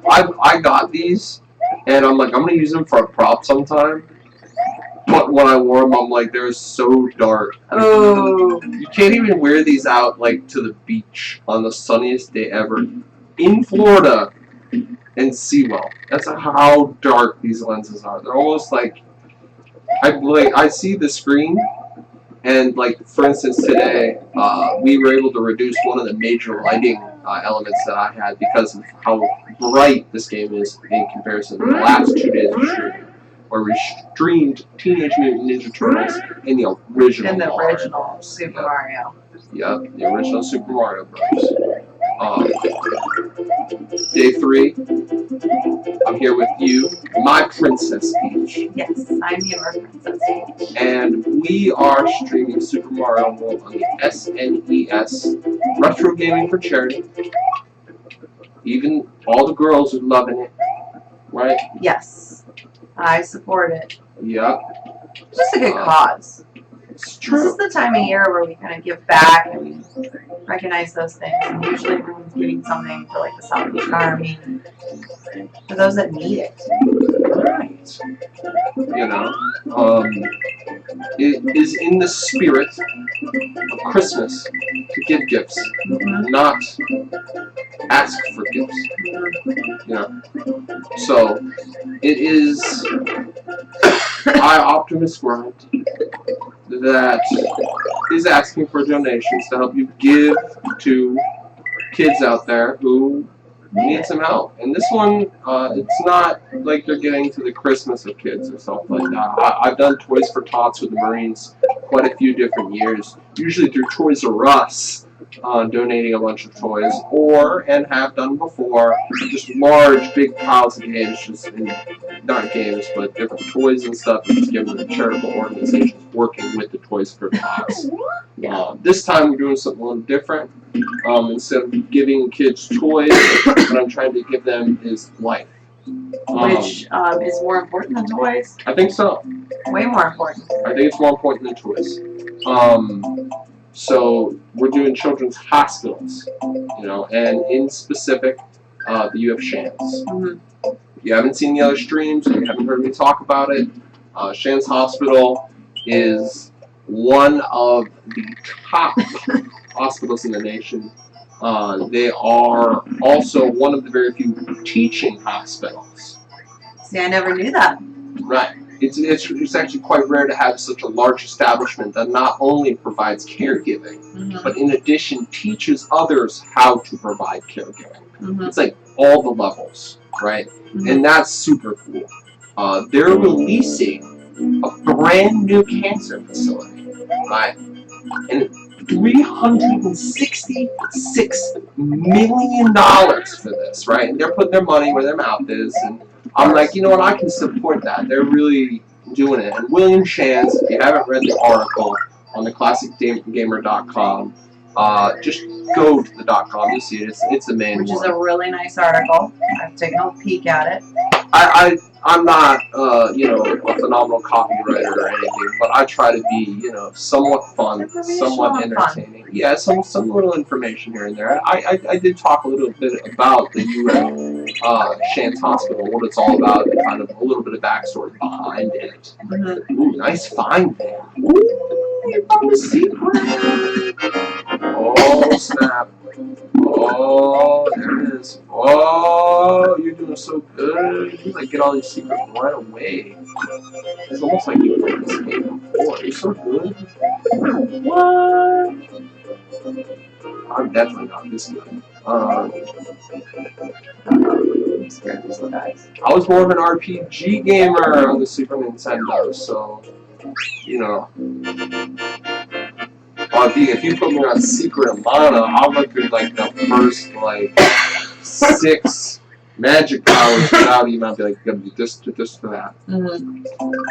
Speaker 1: I got these, and I'm like, I'm gonna use them for a prop sometime. But when I wore them, I'm like, they're so dark.
Speaker 2: Oh.
Speaker 1: You can't even wear these out like to the beach on the sunniest day ever in Florida and see well. That's how dark these lenses are. They're almost like I see the screen, and like for instance today, we were able to reduce one of the major lighting elements that I had because of how bright this game is in comparison to the last 2 days of streaming, where we streamed Teenage Mutant Ninja Turtles in the original
Speaker 2: Super Mario.
Speaker 1: Yep, the original Super Mario Bros. Day 3, I'm here with you, my Princess Peach.
Speaker 2: Yes, I'm your Princess Peach.
Speaker 1: And we are streaming Super Mario World on the SNES, Retrogaming for charity. Even all the girls are loving it, right?
Speaker 2: Yes, I support it.
Speaker 1: Yep.
Speaker 2: It's just a good cause.
Speaker 1: It's
Speaker 2: This
Speaker 1: true.
Speaker 2: is the time of year where we kind of give back and we recognize those things. And usually everyone's getting something for like the Salvation Army, for those that need it.
Speaker 1: Right. You know, it is in the spirit of Christmas to give gifts, not ask for gifts. You know, so it is Optimus Grind that is asking for donations to help you give to kids out there who need some help. And this one, it's not like you're getting to the Christmas of kids or something like that. I've done Toys for Tots with the Marines quite a few different years, usually through Toys R Us, donating a bunch of toys, and have done before, just large, big piles of games, not games, but different toys and stuff, and just giving them to charitable organizations working with the Toys for Tots. This time we're doing something a little different. Instead of giving kids toys, what I'm trying to give them is life.
Speaker 2: Which is more important than toys?
Speaker 1: I think so.
Speaker 2: Way more important.
Speaker 1: I think it's more important than toys. So we're doing children's hospitals, you know, and in specific, the U of Shands. You haven't seen the other streams, you haven't heard me talk about it. Shands Hospital is one of the top hospitals in the nation. They are also one of the very few teaching hospitals.
Speaker 2: See, I never knew that.
Speaker 1: Right. It's actually quite rare to have such a large establishment that not only provides caregiving, but in addition teaches others how to provide caregiving. It's like all the levels, right? And that's super cool. They're releasing a brand new cancer facility, right? And $366 million for this, right? And they're putting their money where their mouth is, and I'm like, you know what, I can support that. They're really doing it. And William Shands, if you haven't read the article on the classicgamer.com, just go to the .com to see it. It's the main one.
Speaker 2: Which is a really nice article. I've taken a peek at it.
Speaker 1: I'm not, you know, a phenomenal copywriter or anything, but I try to be, you know, somewhat fun, somewhat entertaining. Yeah, some little information here and there. I did talk a little bit about the UF Shands Hospital, what it's all about, and kind of a little bit of backstory behind it. Ooh, nice find there. Ooh, you found a secret. Oh, snap. Oh, there it is. Oh, you're doing so good. You like get all these secrets right away. It's almost like you played this game before. You're so good. What? I'm definitely not this good. I'm scared of these little guys. I was more of an RPG gamer on the Super Nintendo, so, you know. If you put me on Secret of Mana, I'll look at like the first like 6 magic powers without even. I'll be like, gotta do this to this to that.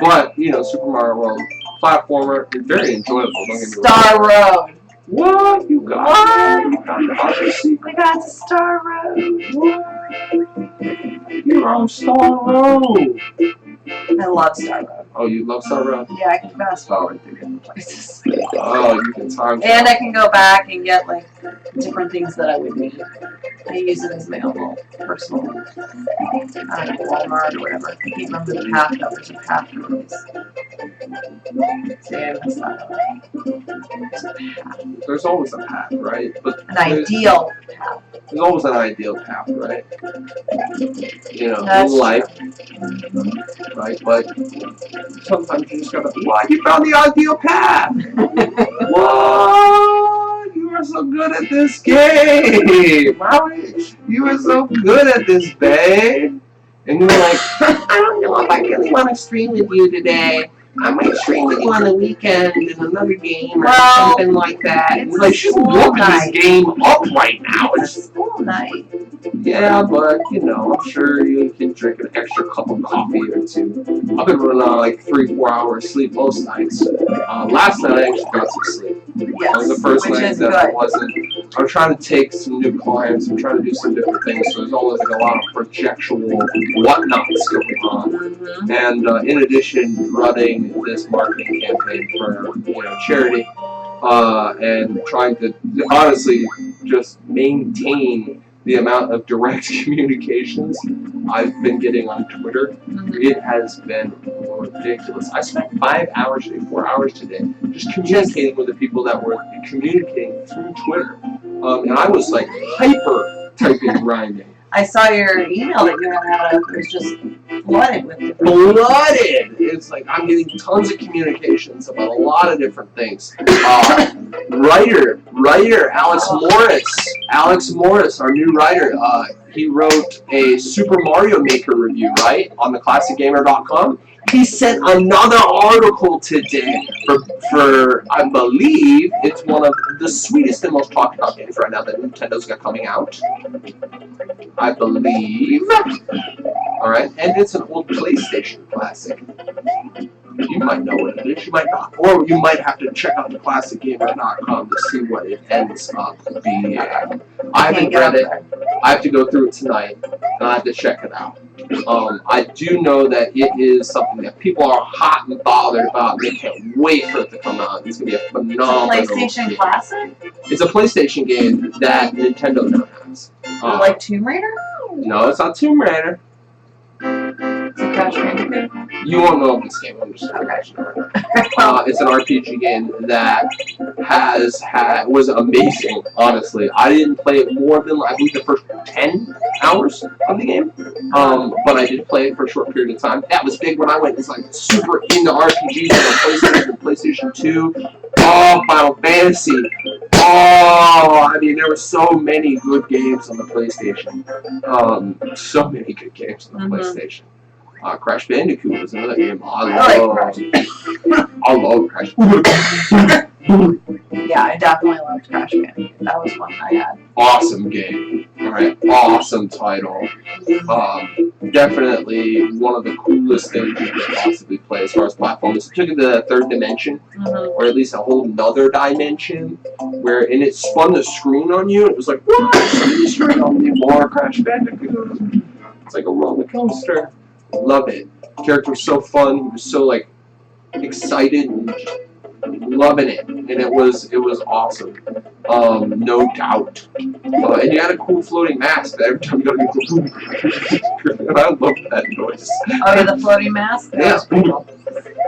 Speaker 1: But you know, Super Mario World platformer, it's very enjoyable. Don't get me wrong.
Speaker 2: Star Road.
Speaker 1: What you got? You got the other secret.
Speaker 2: We got to Star Road.
Speaker 1: What? You're on Star Road.
Speaker 2: I love Star Road.
Speaker 1: Oh, you love Star Road?
Speaker 2: Yeah, I can fast forward through different places.
Speaker 1: Oh, you can time.
Speaker 2: And I can go back and get like different things that I would need. I use it as my own little personal, I don't know, Walmart or whatever. I can't remember the path though. There's a path for these. See, I messed that up. There's a path.
Speaker 1: There's always a path, right? But
Speaker 2: An ideal path.
Speaker 1: There's always an ideal path, right? You know,
Speaker 2: That's
Speaker 1: in life, right? But sometimes you just gotta, what? You found the ideal path! What? You are so good at this game! Wow, you are so good at this, babe! And you're like, I don't know if I really want to stream with you today. I might stream with you on the weekend in another game or something like that.
Speaker 2: It's
Speaker 1: like, she's looking this game up right now.
Speaker 2: It's a school night.
Speaker 1: Yeah, but, you know, I'm sure you can drink an extra cup of coffee or two. I've been running on like 3-4 hours sleep most nights. Last night I actually got some sleep.
Speaker 2: Yes,
Speaker 1: was the first
Speaker 2: which
Speaker 1: night
Speaker 2: is
Speaker 1: that
Speaker 2: good.
Speaker 1: I wasn't. I'm trying to take some new clients. I'm trying to do some different things. So there's always like a lot of projectual whatnots going on.
Speaker 2: Mm-hmm.
Speaker 1: And in addition, running this marketing campaign for charity, and trying to honestly just maintain the amount of direct communications I've been getting on Twitter. It has been ridiculous. I spent 5 hours today, 4 hours today, just communicating with the people that were communicating through Twitter. And I was like hyper typing grinding.
Speaker 2: I saw your email that you ran out of. It was just flooded with different
Speaker 1: Flooded! It's like I'm getting tons of communications about a lot of different things. Writer Alex Morris, our new writer, he wrote a Super Mario Maker review, right, on the ClassicGamer.com. He sent another article today for I believe it's one of the sweetest and most talked about games right now that Nintendo's got coming out. I believe. Alright, and it's an old PlayStation classic. You might know what it is, you might not. Or you might have to check out the ClassicGamer.com to see what it ends up being. I haven't read it. I have to go through it tonight, and I have to check it out. I do know that it is something that people are hot and bothered about, and they can't wait for it to come out. It's going to be a phenomenal
Speaker 2: PlayStation
Speaker 1: game.
Speaker 2: Classic?
Speaker 1: It's a PlayStation game that Nintendo now has.
Speaker 2: Like Tomb Raider?
Speaker 1: No, it's not Tomb Raider.
Speaker 2: It's a Crash Bandicoot?
Speaker 1: You won't know this game, I'm just mention it. It's an RPG game that was amazing, honestly. I didn't play it more than, I believe, the first 10 hours of the game. But I did play it for a short period of time. That was big when I went super into RPGs on the PlayStation 2. Oh, Final Fantasy. Oh, I mean, there were so many good games on the PlayStation. So many good games on the PlayStation. Crash Bandicoot was another game I love Crash Bandicoot.
Speaker 2: Yeah, I definitely loved Crash Bandicoot. That was one I had.
Speaker 1: Awesome game. Alright, awesome title. Definitely one of the coolest things you could possibly play as far as platforms. It took it to the third dimension, or at least a whole nother dimension, and it spun the screen on you. It was like, what? Spin the screen on me, more Crash Bandicoot. It's like a roller coaster. Love it. The character was so fun. He was so excited and loving it, and it was awesome. No doubt. And you had a cool floating mask that every time you go to and I love that noise.
Speaker 2: Oh yeah, the floating mask. That was pretty cool.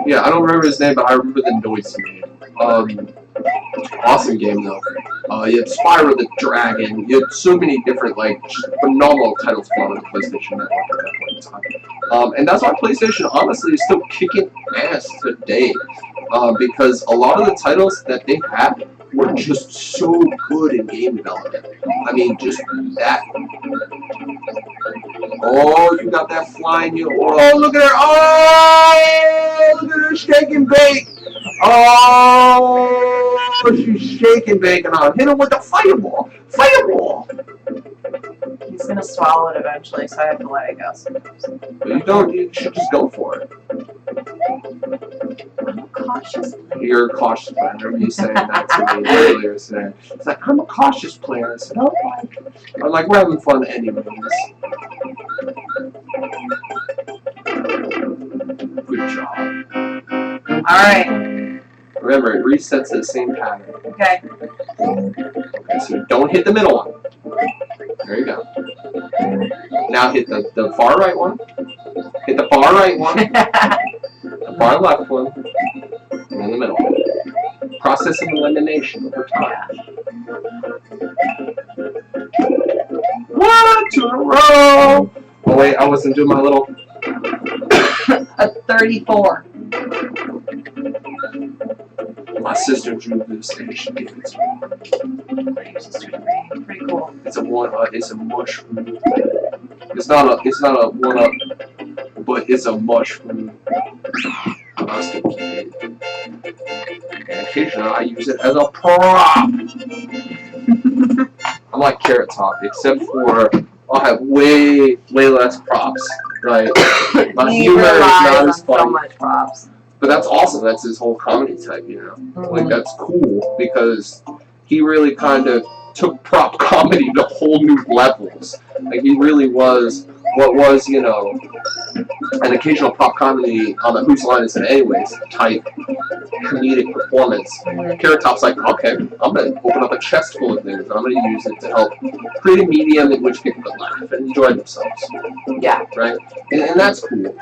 Speaker 1: Yeah, I don't remember his name, but I remember the noise he made. Awesome game though. You had Spyro the Dragon. You had so many different phenomenal titles on the PlayStation Network at that point in time. And that's why PlayStation honestly is still kicking ass today. Because a lot of the titles that they had were just so good in game development. I mean, just that. Oh, you got that flying. Oh, look at her. Oh, look at her shake and bake. Oh, she's shaking bacon on. Hit him with the fireball. Fireball.
Speaker 2: He's gonna swallow it eventually, so I have to let it go sometimes.
Speaker 1: But you don't. You should just go for it.
Speaker 2: I'm a cautious player.
Speaker 1: You're a cautious player. I remember you saying that to me earlier today. It's like, I'm a cautious player. I said, oh, I'm like, we're having fun anyways. Good job.
Speaker 2: Alright.
Speaker 1: Remember, it resets the same pattern.
Speaker 2: Okay.
Speaker 1: Okay, so don't hit the middle one. There you go. Now hit the far right one. Hit the far right one. The far left one. And in the middle. Process of elimination over time. 1, 2 in a row. Oh wait, I wasn't doing my little.
Speaker 2: A 34.
Speaker 1: My sister drew this and she gave it to me.
Speaker 2: Pretty cool.
Speaker 1: It's a it's a mushroom. It's not a 1-up, but it's a mushroom. I still keep it. And occasionally I use it as a prop. I'm like Carrot Top, except for I'll have way less props. Right? My humor is not as
Speaker 2: so
Speaker 1: funny.
Speaker 2: much props.
Speaker 1: But that's awesome. That's his whole comedy type, you know. Like that's cool because he really kind of took prop comedy to whole new levels. Like he really was what was, you know, an occasional prop comedy on the Whose Line Is It Anyways type comedic performance. Carrot Top's like, okay, I'm going to open up a chest full of things and I'm going to use it to help create a medium in which people can laugh and enjoy themselves.
Speaker 2: Yeah.
Speaker 1: Right? And that's cool.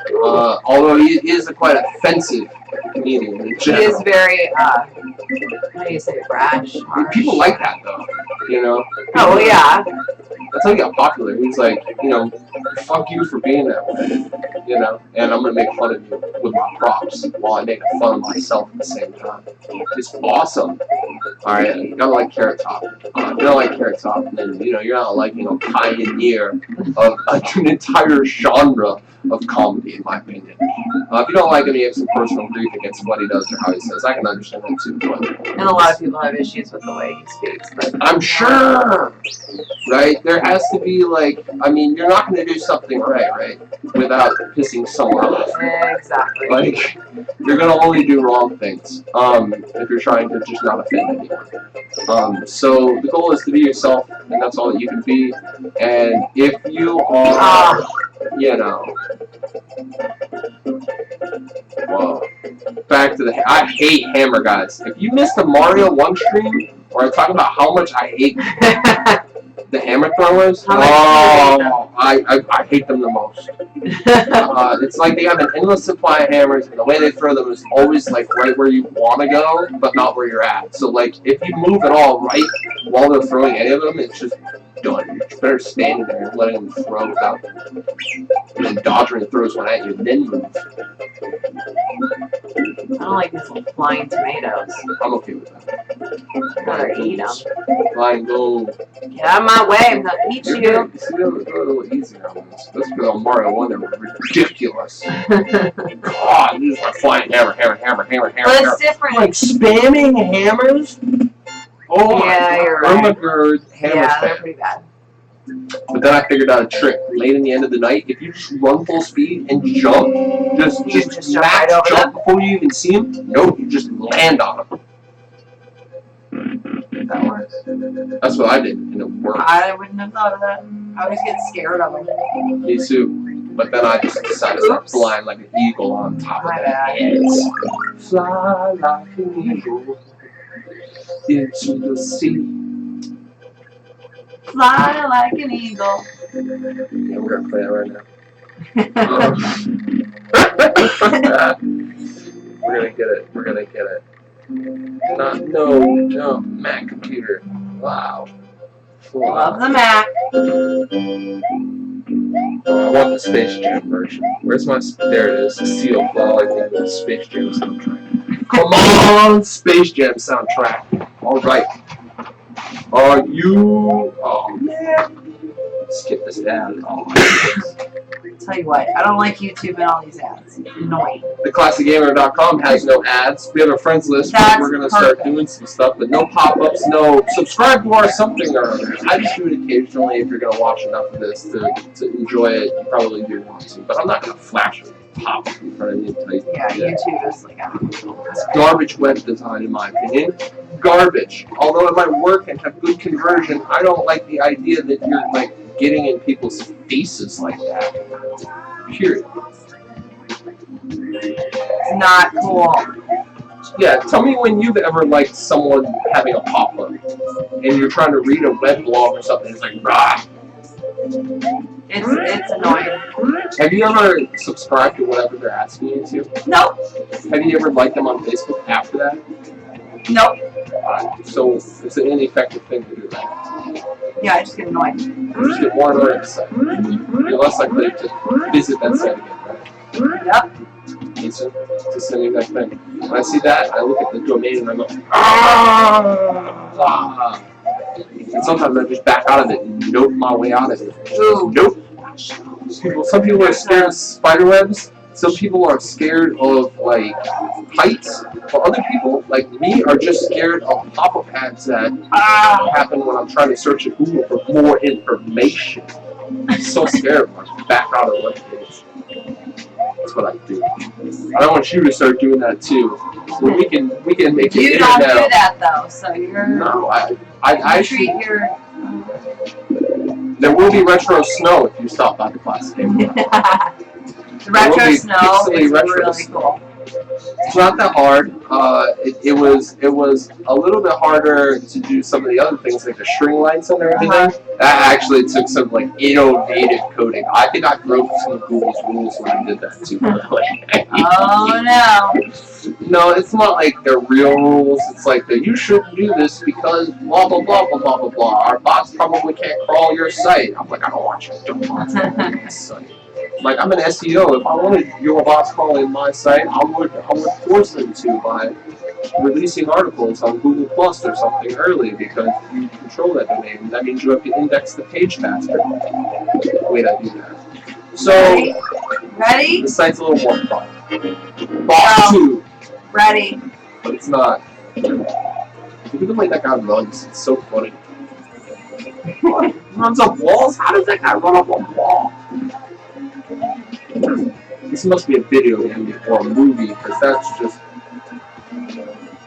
Speaker 1: Although he is a quite offensive comedian in general.
Speaker 2: He is very, how do you say, brash? Harsh.
Speaker 1: People like that though, you know?
Speaker 2: Oh, well, yeah.
Speaker 1: That's how he got popular. He's like, you know, fuck you for being that way, you know, and I'm gonna make fun of you with my props while I make fun of myself at the same time. It's awesome. Alright, you gotta like Carrot Top. If you don't like Carrot Top, then, you know, you're not like, you know, pioneer of an entire genre of comedy, in my opinion. If you don't like him, you have some personal grief against what he does or how he says. I can understand that too. But
Speaker 2: and a lot of people have issues with the way he speaks. But
Speaker 1: I'm sure, right? There has to be like, I mean, you're not going to do something right, without pissing someone off.
Speaker 2: Exactly.
Speaker 1: Like, you're going to only do wrong things if you're trying to just not offend anyone. So the goal is to be yourself, and that's all that you can be. And if you are, you know, well, back to the, I hate Hammer guys. If you missed the Mario 1 stream, where I talk about how much I hate the hammer throwers, I hate them the most. It's like they have an endless supply of hammers, and the way they throw them is always like right where you want to go, but not where you're at. So like, if you move at all right while they're throwing any of them, it's just done. You're just better standing there and letting them throw without, and then dodging and throws one at you, and then move.
Speaker 2: I don't like these little flying tomatoes.
Speaker 1: I'm okay with that.
Speaker 2: I'd rather eat them.
Speaker 1: Flying gold.
Speaker 2: Get out of my way, I'm gonna eat you.
Speaker 1: See, they're a little easier on this. That's because on Mario 1 they were ridiculous. God, you just like flying hammer.
Speaker 2: But it's different.
Speaker 1: Like spamming hammers? Oh
Speaker 2: yeah,
Speaker 1: my
Speaker 2: you're
Speaker 1: God. I'm
Speaker 2: right.
Speaker 1: a nerd hammer
Speaker 2: Yeah, they're
Speaker 1: spam.
Speaker 2: pretty bad.
Speaker 1: But then I figured out a trick. Late in the end of the night, if you just run full speed and jump, just
Speaker 2: jump
Speaker 1: max
Speaker 2: right over
Speaker 1: jump before you even see him, no, you just land on him.
Speaker 2: That works.
Speaker 1: That's what I did, and it worked.
Speaker 2: I wouldn't have thought of that. I would just get scared of them.
Speaker 1: Me too. But then I just decided to start flying like an eagle on top of
Speaker 2: My
Speaker 1: their
Speaker 2: bad.
Speaker 1: heads. Fly like an eagle into the sea.
Speaker 2: Fly like an eagle.
Speaker 1: Yeah, we're gonna play it right now. We're gonna get it. We're gonna get it. No, Mac computer. Wow.
Speaker 2: Love the Mac.
Speaker 1: I want the Space Jam version. Where's my? There it is. Seal Fly like the Space Jam soundtrack. Come on, Space Jam soundtrack. All right. Are you? Oh man. Skip this ad. Oh my goodness.
Speaker 2: Tell you what, I don't like YouTube and all these ads. It's annoying.
Speaker 1: TheClassicGamer.com has no ads. We have a friends list.
Speaker 2: That's
Speaker 1: We're gonna start
Speaker 2: perfect.
Speaker 1: doing some stuff, but no pop-ups, no subscribe to our something or other. I just do it occasionally if you're gonna watch enough of this to enjoy it. You probably do want to, but I'm not gonna flash it pop in front of you.
Speaker 2: Yeah, YouTube is like
Speaker 1: It's garbage web design, in my opinion. Garbage. Although it might work and have good conversion, I don't like the idea that you're like getting in people's faces like that. Period.
Speaker 2: It's not cool.
Speaker 1: Yeah, tell me when you've ever liked someone having a pop-up and you're trying to read a web blog or something. It's like, rah.
Speaker 2: It's annoying.
Speaker 1: Have you ever subscribed to whatever they're asking you to?
Speaker 2: Nope.
Speaker 1: Have you ever liked them on Facebook after that?
Speaker 2: Nope.
Speaker 1: So it's an ineffective thing to do that.
Speaker 2: Yeah, I just get annoyed.
Speaker 1: You just get more annoyed at the site. You're less likely to visit that site again, right?
Speaker 2: Yep.
Speaker 1: It's the same exact thing. When I see that, I look at the domain and I go, ah! And sometimes I just back out of it and nope my way out of it.
Speaker 2: Ooh.
Speaker 1: Nope. Some people are scared of spiderwebs. Some people are scared of like heights. But other people, like me, are just scared of pop-up ads that happen when I'm trying to search at Google for more information. I'm so scared of them. I back out of the web page. That's what I do. I don't want you to start doing that too. So we can make it.
Speaker 2: You don't do that though, so you're.
Speaker 1: No, I
Speaker 2: treat your.
Speaker 1: There will be retro snow if you stop by the classic game.
Speaker 2: The retro snow is really cool.
Speaker 1: It's not that hard. It was a little bit harder to do some of the other things like the string lights and everything. That actually took some like innovative coding. I think I broke some of Google's rules when I did that too.
Speaker 2: Oh no!
Speaker 1: No, it's not like they're real rules. It's like that you shouldn't do this because blah blah blah blah blah blah blah. Our bots probably can't crawl your site. I'm like, I don't want your bots crawling my site. Like, I'm an SEO. If I wanted your bots crawling my site, I would force them to by releasing articles on Google Plus or something early because you control that domain. That means you have to index the page faster. Wait, I do that. So,
Speaker 2: ready?
Speaker 1: The site's a little more fun. Boss 2.
Speaker 2: Ready.
Speaker 1: But it's not. Look at the way that guy runs. It's so funny. He runs up walls? How does that guy run up a wall? This must be a video game or a movie, because that's just...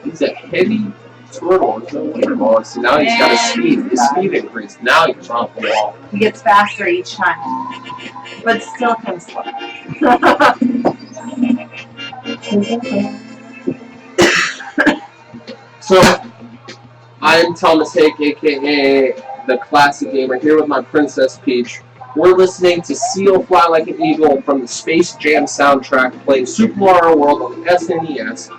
Speaker 1: He's a heavy turtle. There's no way to ball. So now he's got his speed increased. Now he can run up the wall.
Speaker 2: He gets faster each time. But still kind of slow.
Speaker 1: So, I am Thomas Hake, aka the Classic Gamer, here with my Princess Peach. We're listening to Seal Fly Like an Eagle from the Space Jam soundtrack, playing Super Mario World on the SNES.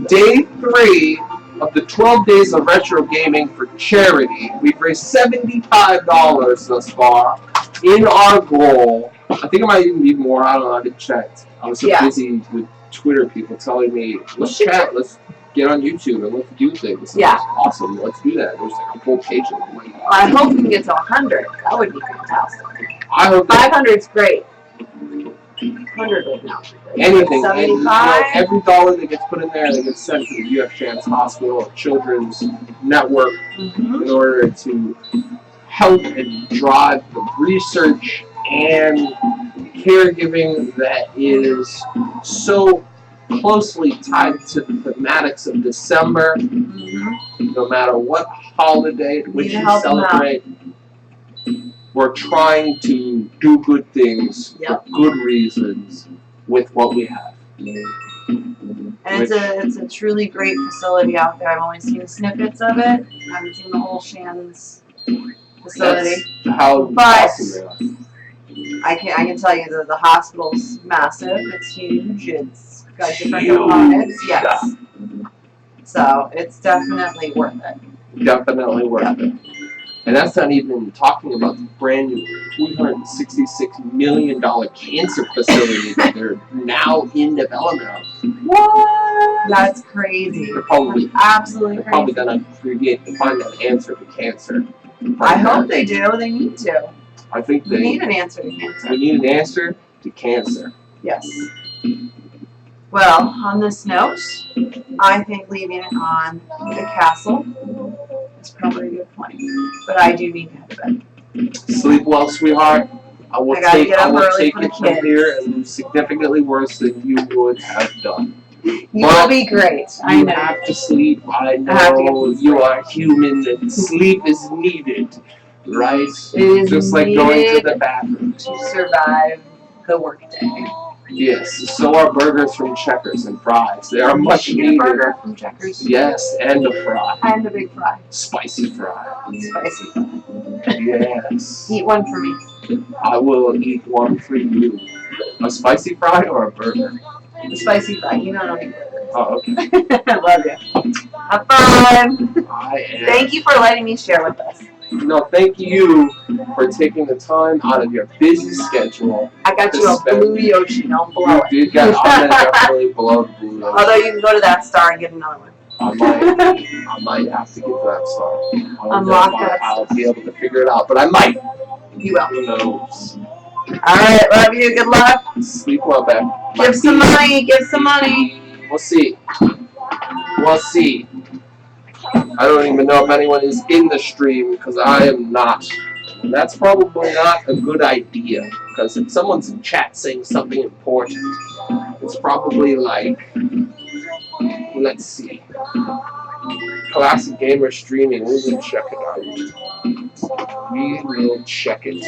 Speaker 1: Day 3 of the 12 days of retro gaming for charity. We've raised $75 thus far in our goal. I think it might even be more. I don't know. I haven't checked. I was so busy with Twitter people telling me, let's chat, let's get on YouTube and let's do things.
Speaker 2: Yeah.
Speaker 1: Awesome. Let's do that. There's like a full page of them.
Speaker 2: I hope we can get to 100. That would be fantastic.
Speaker 1: I hope
Speaker 2: 500 is great. 100 right now.
Speaker 1: Anything.
Speaker 2: 75.
Speaker 1: And, every dollar that gets put in there that gets sent to the UF Chance Hospital or Children's Network in order to help and drive the research and caregiving that is so closely tied to the thematics of December. No matter what holiday which you celebrate, we're trying to do good things for good reasons with what we have.
Speaker 2: And it's a truly great facility out there. I've only seen snippets of it. I haven't seen the whole Shannon's facility.
Speaker 1: That's how awesome they are.
Speaker 2: I can tell you that the hospital's massive. It's huge. It's got different components. Yes. So it's definitely worth it.
Speaker 1: Definitely worth it. And that's not even talking about the brand new $366 million cancer facility that they're now in development of.
Speaker 2: What? That's crazy.
Speaker 1: They're probably
Speaker 2: absolutely crazy.
Speaker 1: Probably gonna find an answer to cancer.
Speaker 2: I hope they do. They need to.
Speaker 1: I think
Speaker 2: we need an answer to cancer.
Speaker 1: We need an answer to cancer.
Speaker 2: Yes. Well, on this note, I think leaving it on the castle is probably a good point. But I do need to head to bed.
Speaker 1: Sleep well, sweetheart. I will take it from here and do significantly worse than you would have done.
Speaker 2: You'll be great. I know.
Speaker 1: You have to sleep. I know you are human and sleep is needed. Right?
Speaker 2: It is
Speaker 1: just like going to the bathroom
Speaker 2: to survive the workday.
Speaker 1: Yes, so are burgers from Checkers and fries. They are much needed.
Speaker 2: A burger from Checkers.
Speaker 1: Yes, and a fry.
Speaker 2: And a big fry.
Speaker 1: Spicy fry.
Speaker 2: Spicy fry.
Speaker 1: Yes.
Speaker 2: Eat one for me.
Speaker 1: I will eat one for you. A spicy fry or a burger?
Speaker 2: A spicy fry. You know I don't eat burgers.
Speaker 1: Oh, okay.
Speaker 2: I love you. Have fun.
Speaker 1: I am.
Speaker 2: Thank you for letting me share with us.
Speaker 1: No, thank you for taking the time out of your busy schedule.
Speaker 2: I got you a blue Yoshi. Don't blow it.
Speaker 1: Dude, I'm gonna definitely blow the blue Yoshi.
Speaker 2: Although you can go to that star and get another one.
Speaker 1: I might have to get to that star.
Speaker 2: Unlock that.
Speaker 1: I'll be able to figure it out, but I might.
Speaker 2: You will.
Speaker 1: Who knows?
Speaker 2: Alright, love you. Good luck.
Speaker 1: Sleep well, babe.
Speaker 2: Give some money. Give some money.
Speaker 1: We'll see. We'll see. I don't even know if anyone is in the stream because I am not. And that's probably not a good idea. Because if someone's in chat saying something important, it's probably like, let's see, Classic Gamer streaming. We will check it out. We will check it.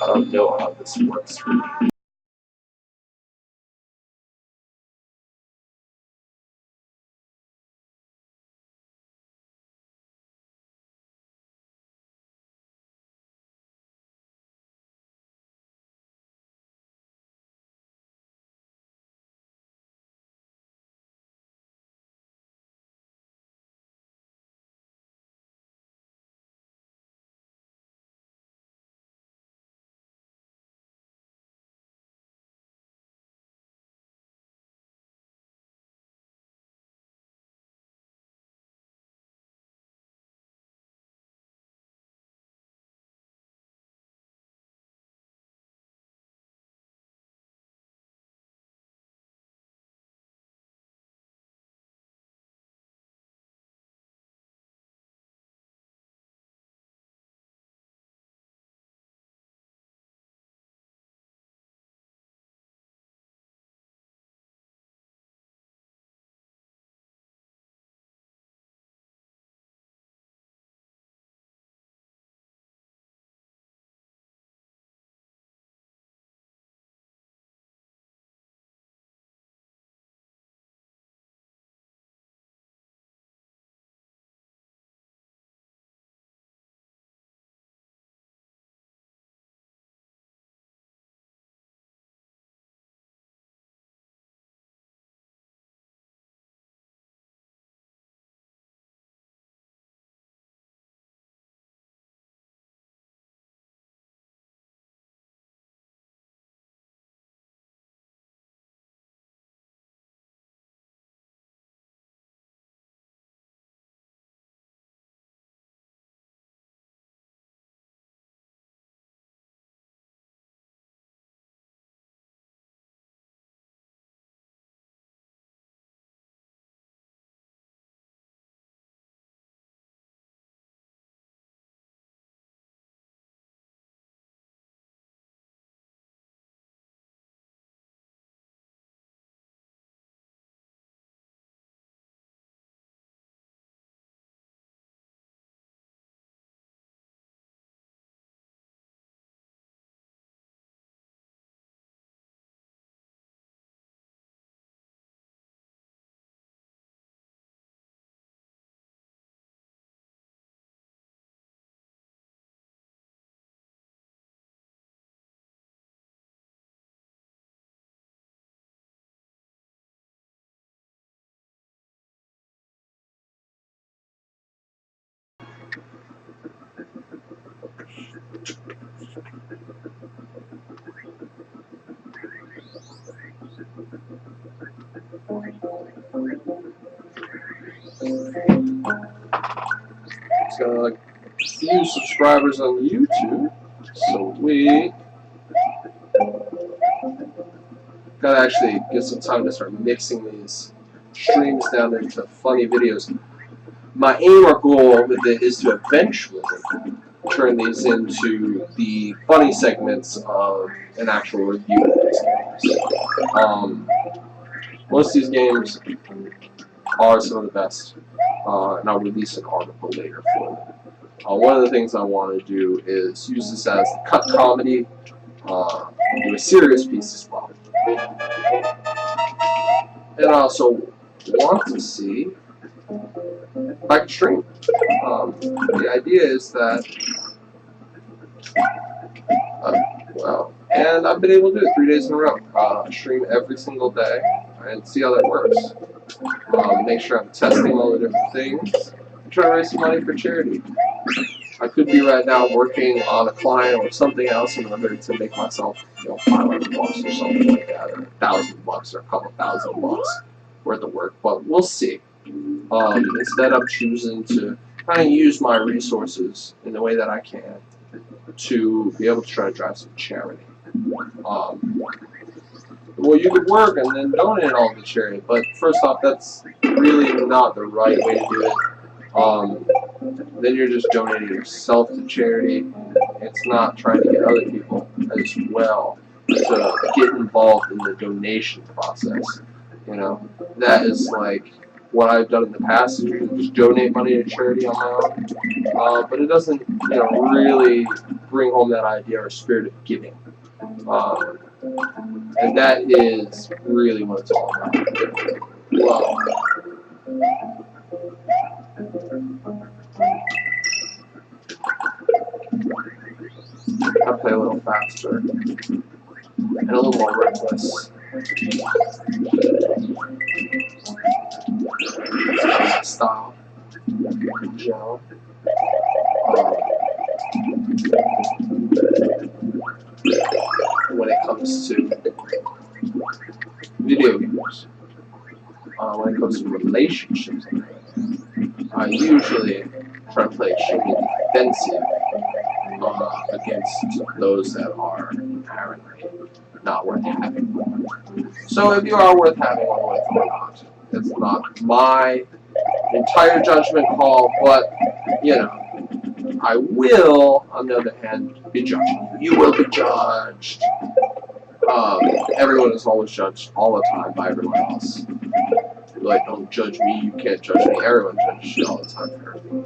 Speaker 1: I don't know how this works. It's got like a few subscribers on YouTube, so we gotta actually get some time to start mixing these streams down into funny videos. My aim or goal with it is to eventually turn these into the funny segments of an actual review of these games. Most of these games are some of the best, and I'll release an article later for them. One of the things I want to do is use this as the cut comedy, do a serious piece as well. And I also want to see if I can stream. The idea is that, and I've been able to do it 3 days in a row. Stream every single day and see how that works. Make sure I'm testing all the different things. Try to raise some money for charity. I could be right now working on a client or something else in order to make myself, $500 or something like that, or $1,000 or a couple $1,000 worth of work. But we'll see. Instead, I'm choosing to kind of use my resources in the way that I can to be able to try to drive some charity. Well, you could work and then donate all the charity, but first off, that's really not the right way to do it. then you're just donating yourself to charity. It's not trying to get other people as well to get involved in the donation process. You know, that is like what I've done in the past. Is just donate money to charity on my own, but it doesn't, really bring home that idea or spirit of giving. And that is really what it's all about. Well, I play a little faster and a little more reckless. That's kind of my style, Joe. When it comes to video games, when it comes to relationships, I usually try to play extremely defensive against those that are apparently not worth having. So if you are worth having one with or not, it's not my entire judgment call, but I will, on the other hand, be judged. You will be judged. Everyone is always judged all the time by everyone else. Like, don't judge me, you can't judge me. Everyone judges you all the time for everything.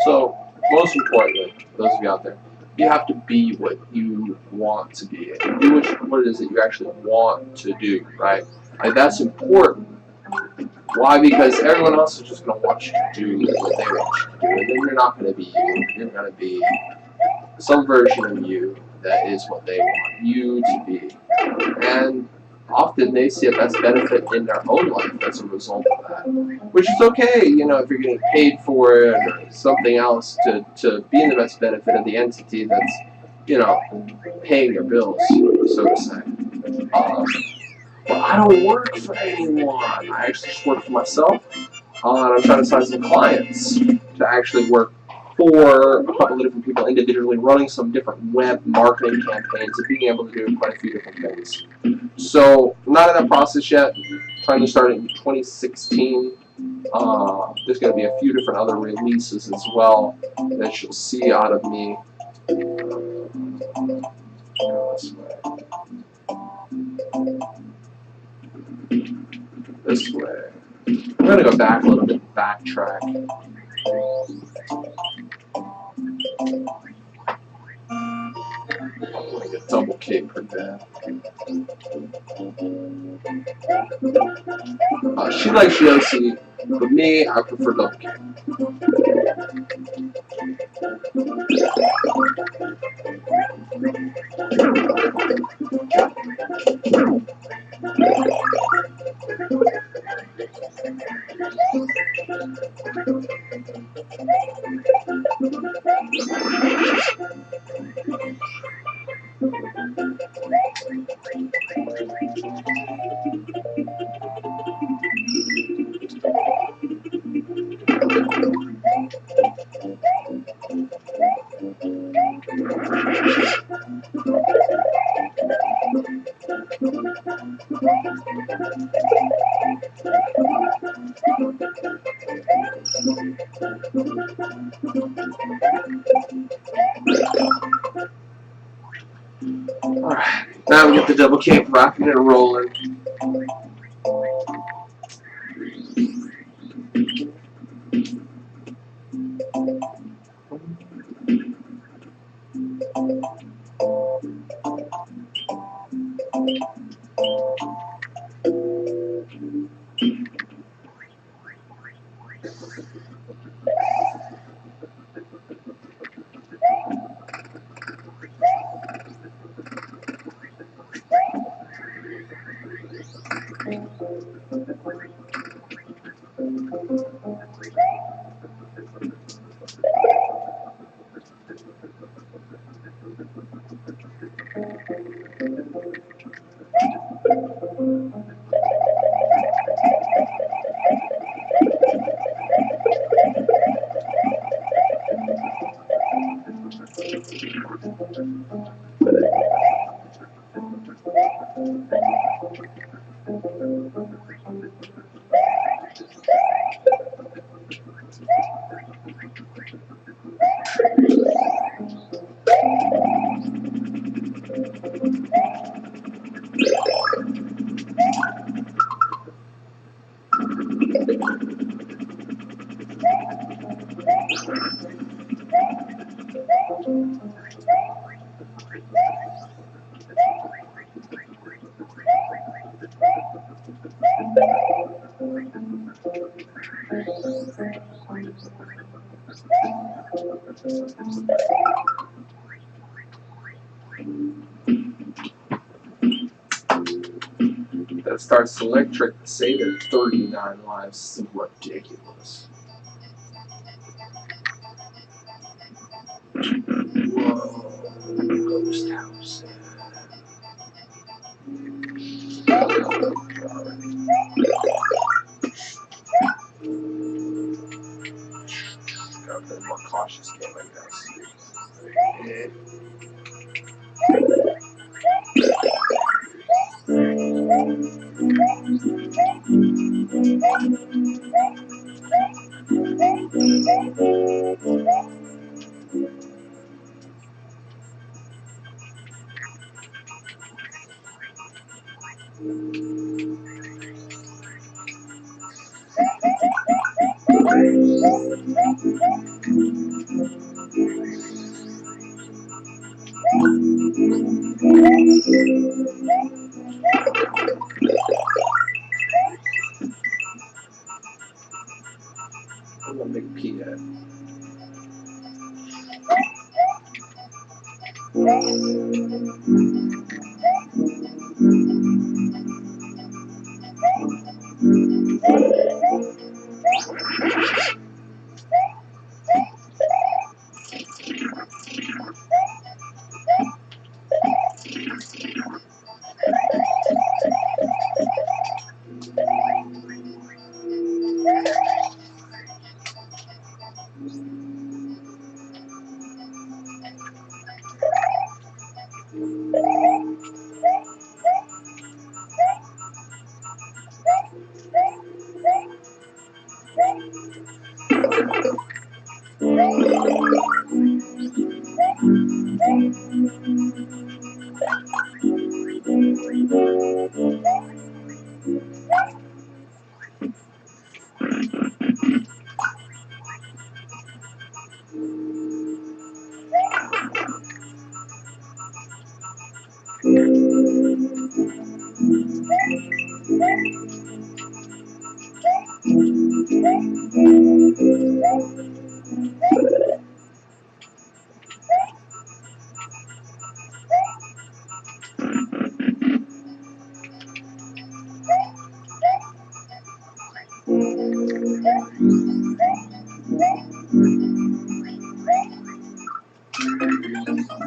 Speaker 1: So, most importantly, those of you out there, you have to be what you want to be. And do what it is that you actually want to do, right? Like, that's important. Why? Because everyone else is just going to want you to do what they want you to do. And then you're not going to be you. You're going to be some version of you that is what they want you to be. And often they see a best benefit in their own life as a result of that. Which is okay, if you're getting paid for it or something else to be in the best benefit of the entity that's, paying your bills, so to say. But I don't work for anyone. I actually just work for myself. And I'm trying to sign some clients to actually work for a couple of different people individually, running some different web marketing campaigns and being able to do quite a few different things. So I'm not in that process yet. Trying to start it in 2016. There's going to be a few different other releases as well that you'll see out of me. This way. I'm going to go back a little bit, backtrack. Like a double cape for that. She likes Yossi, but me, I prefer double cape. Alright, now we get the double cape rocking and rolling. That starts electric to say that 39 lives is ridiculous. Whoa, ghost house. Gotta play a more cautious game, I guess. Eh. I'm a big P head.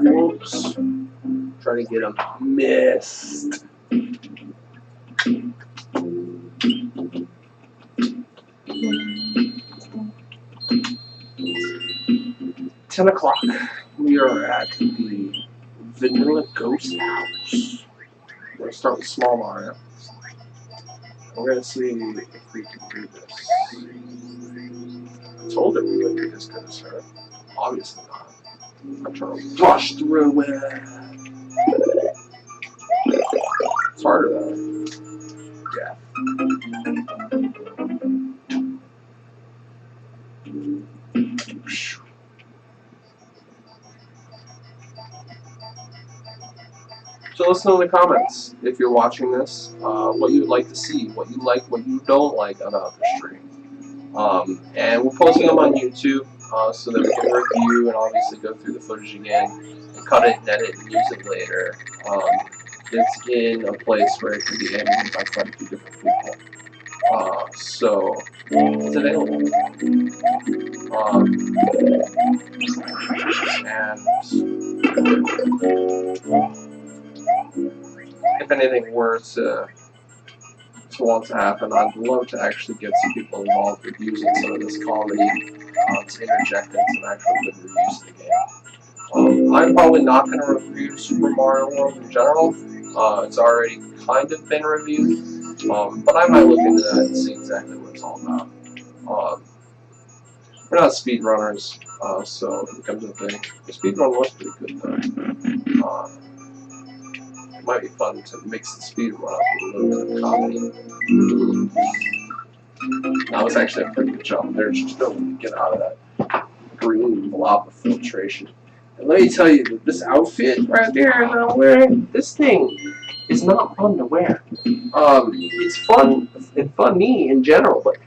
Speaker 1: Whoops. Trying to get him. Missed. $10. We are at the Vanilla Ghost House. We're going to start with small Mario. We're going to see if we can do this. I told her we wouldn't be as good as her. Obviously not. I'm trying to rush through it. It's harder though. Yeah. So let us know in the comments if you're watching this, what you would like to see, what you like, what you don't like about the stream. And we're posting them on YouTube so that we can review and obviously go through the footage again and cut it and edit and use it later. It's in a place where it can be edited by quite a few different people. So it's available. And if anything were to want to happen, I'd love to actually get some people involved with using some of this comedy to interject in some actual good reviews of the game. I'm probably not going to review Super Mario World in general. It's already kind of been reviewed, but I might look into that and see exactly what it's all about. We're not speedrunners, so it becomes a thing. The speedrun was pretty good though. It might be fun to mix the speedrun up with a little bit of comedy. That was actually a pretty good jump. There's just no way to get out of that green blob of filtration. And let me tell you, this outfit right there that I'm wearing, this thing is not fun to wear. It's fun and funny in general, but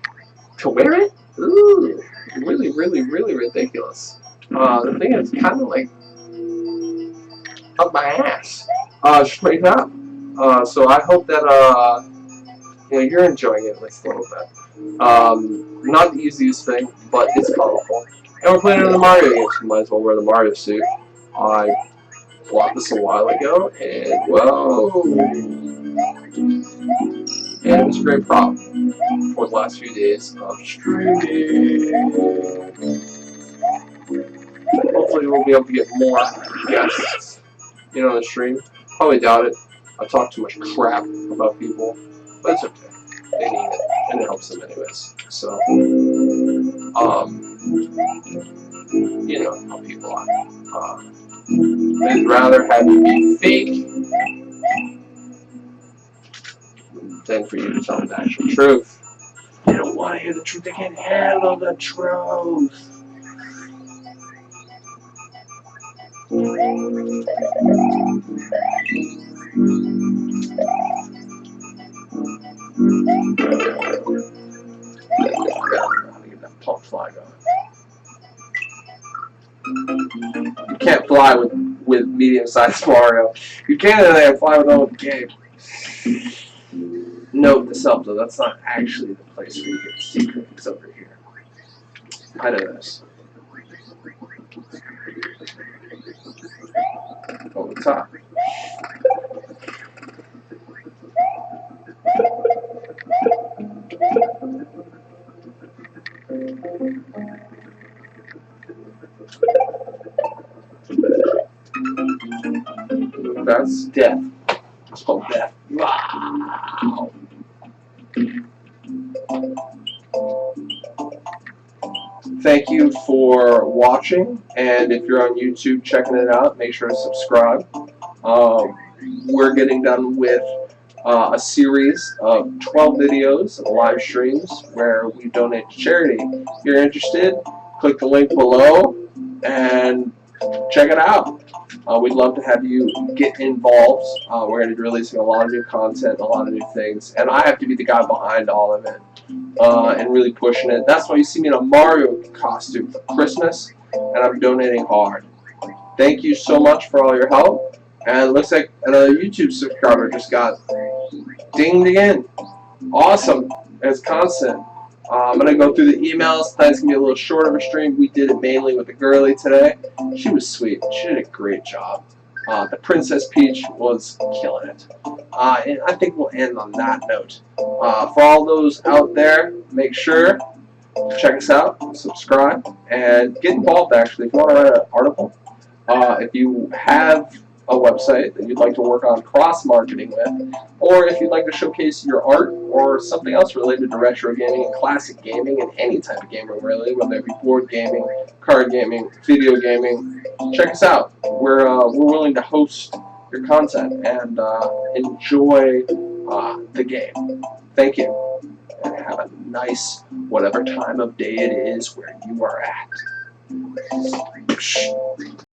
Speaker 1: to wear it, ooh, really, really, really ridiculous. The thing is kind of like up my ass, straight up. So I hope that you're enjoying it at least a little bit. Not the easiest thing, but it's colorful. And we're playing another Mario game, so we might as well wear the Mario suit. I bought this a while ago, and whoa! And it was a great prop for the last few days of streaming. Hopefully we'll be able to get more guests, on the stream. Probably doubt it. I talk too much crap about people, but it's okay. They need it, and it helps them anyways. So, how people are. They'd rather have you be fake than for you to tell them the actual truth. They don't want to hear the truth. They can't handle the truth. How to get that pump fly going. You can't fly with medium-sized Mario. You can't fly with all the game. Note to self though, that's not actually the place where you get the secret. It's over here. I know this. Over the top. That's death. It's called death. Wow. Thank you for watching, and if you're on YouTube checking it out, make sure to subscribe. We're getting done with a series of 12 videos, live streams, where we donate to charity. If you're interested, click the link below and check it out. We'd love to have you get involved. We're going to be releasing a lot of new content, a lot of new things, and I have to be the guy behind all of it and really pushing it. That's why you see me in a Mario costume for Christmas, and I'm donating hard. Thank you so much for all your help, and it looks like another YouTube subscriber just got dinged again. Awesome. It's constant. I'm going to go through the emails. Tonight's going to be a little short of a stream. We did it mainly with the girlie today. She was sweet. She did a great job. The Princess Peach was killing it. And I think we'll end on that note. For all those out there, make sure to check us out, subscribe, and get involved actually. If you want to write an article, if you have a website that you'd like to work on cross-marketing with, or if you'd like to showcase your art or something else related to retro gaming and classic gaming and any type of gaming really, whether it be board gaming, card gaming, video gaming, check us out. We're willing to host your content and enjoy the game. Thank you, and have a nice whatever time of day it is where you are at.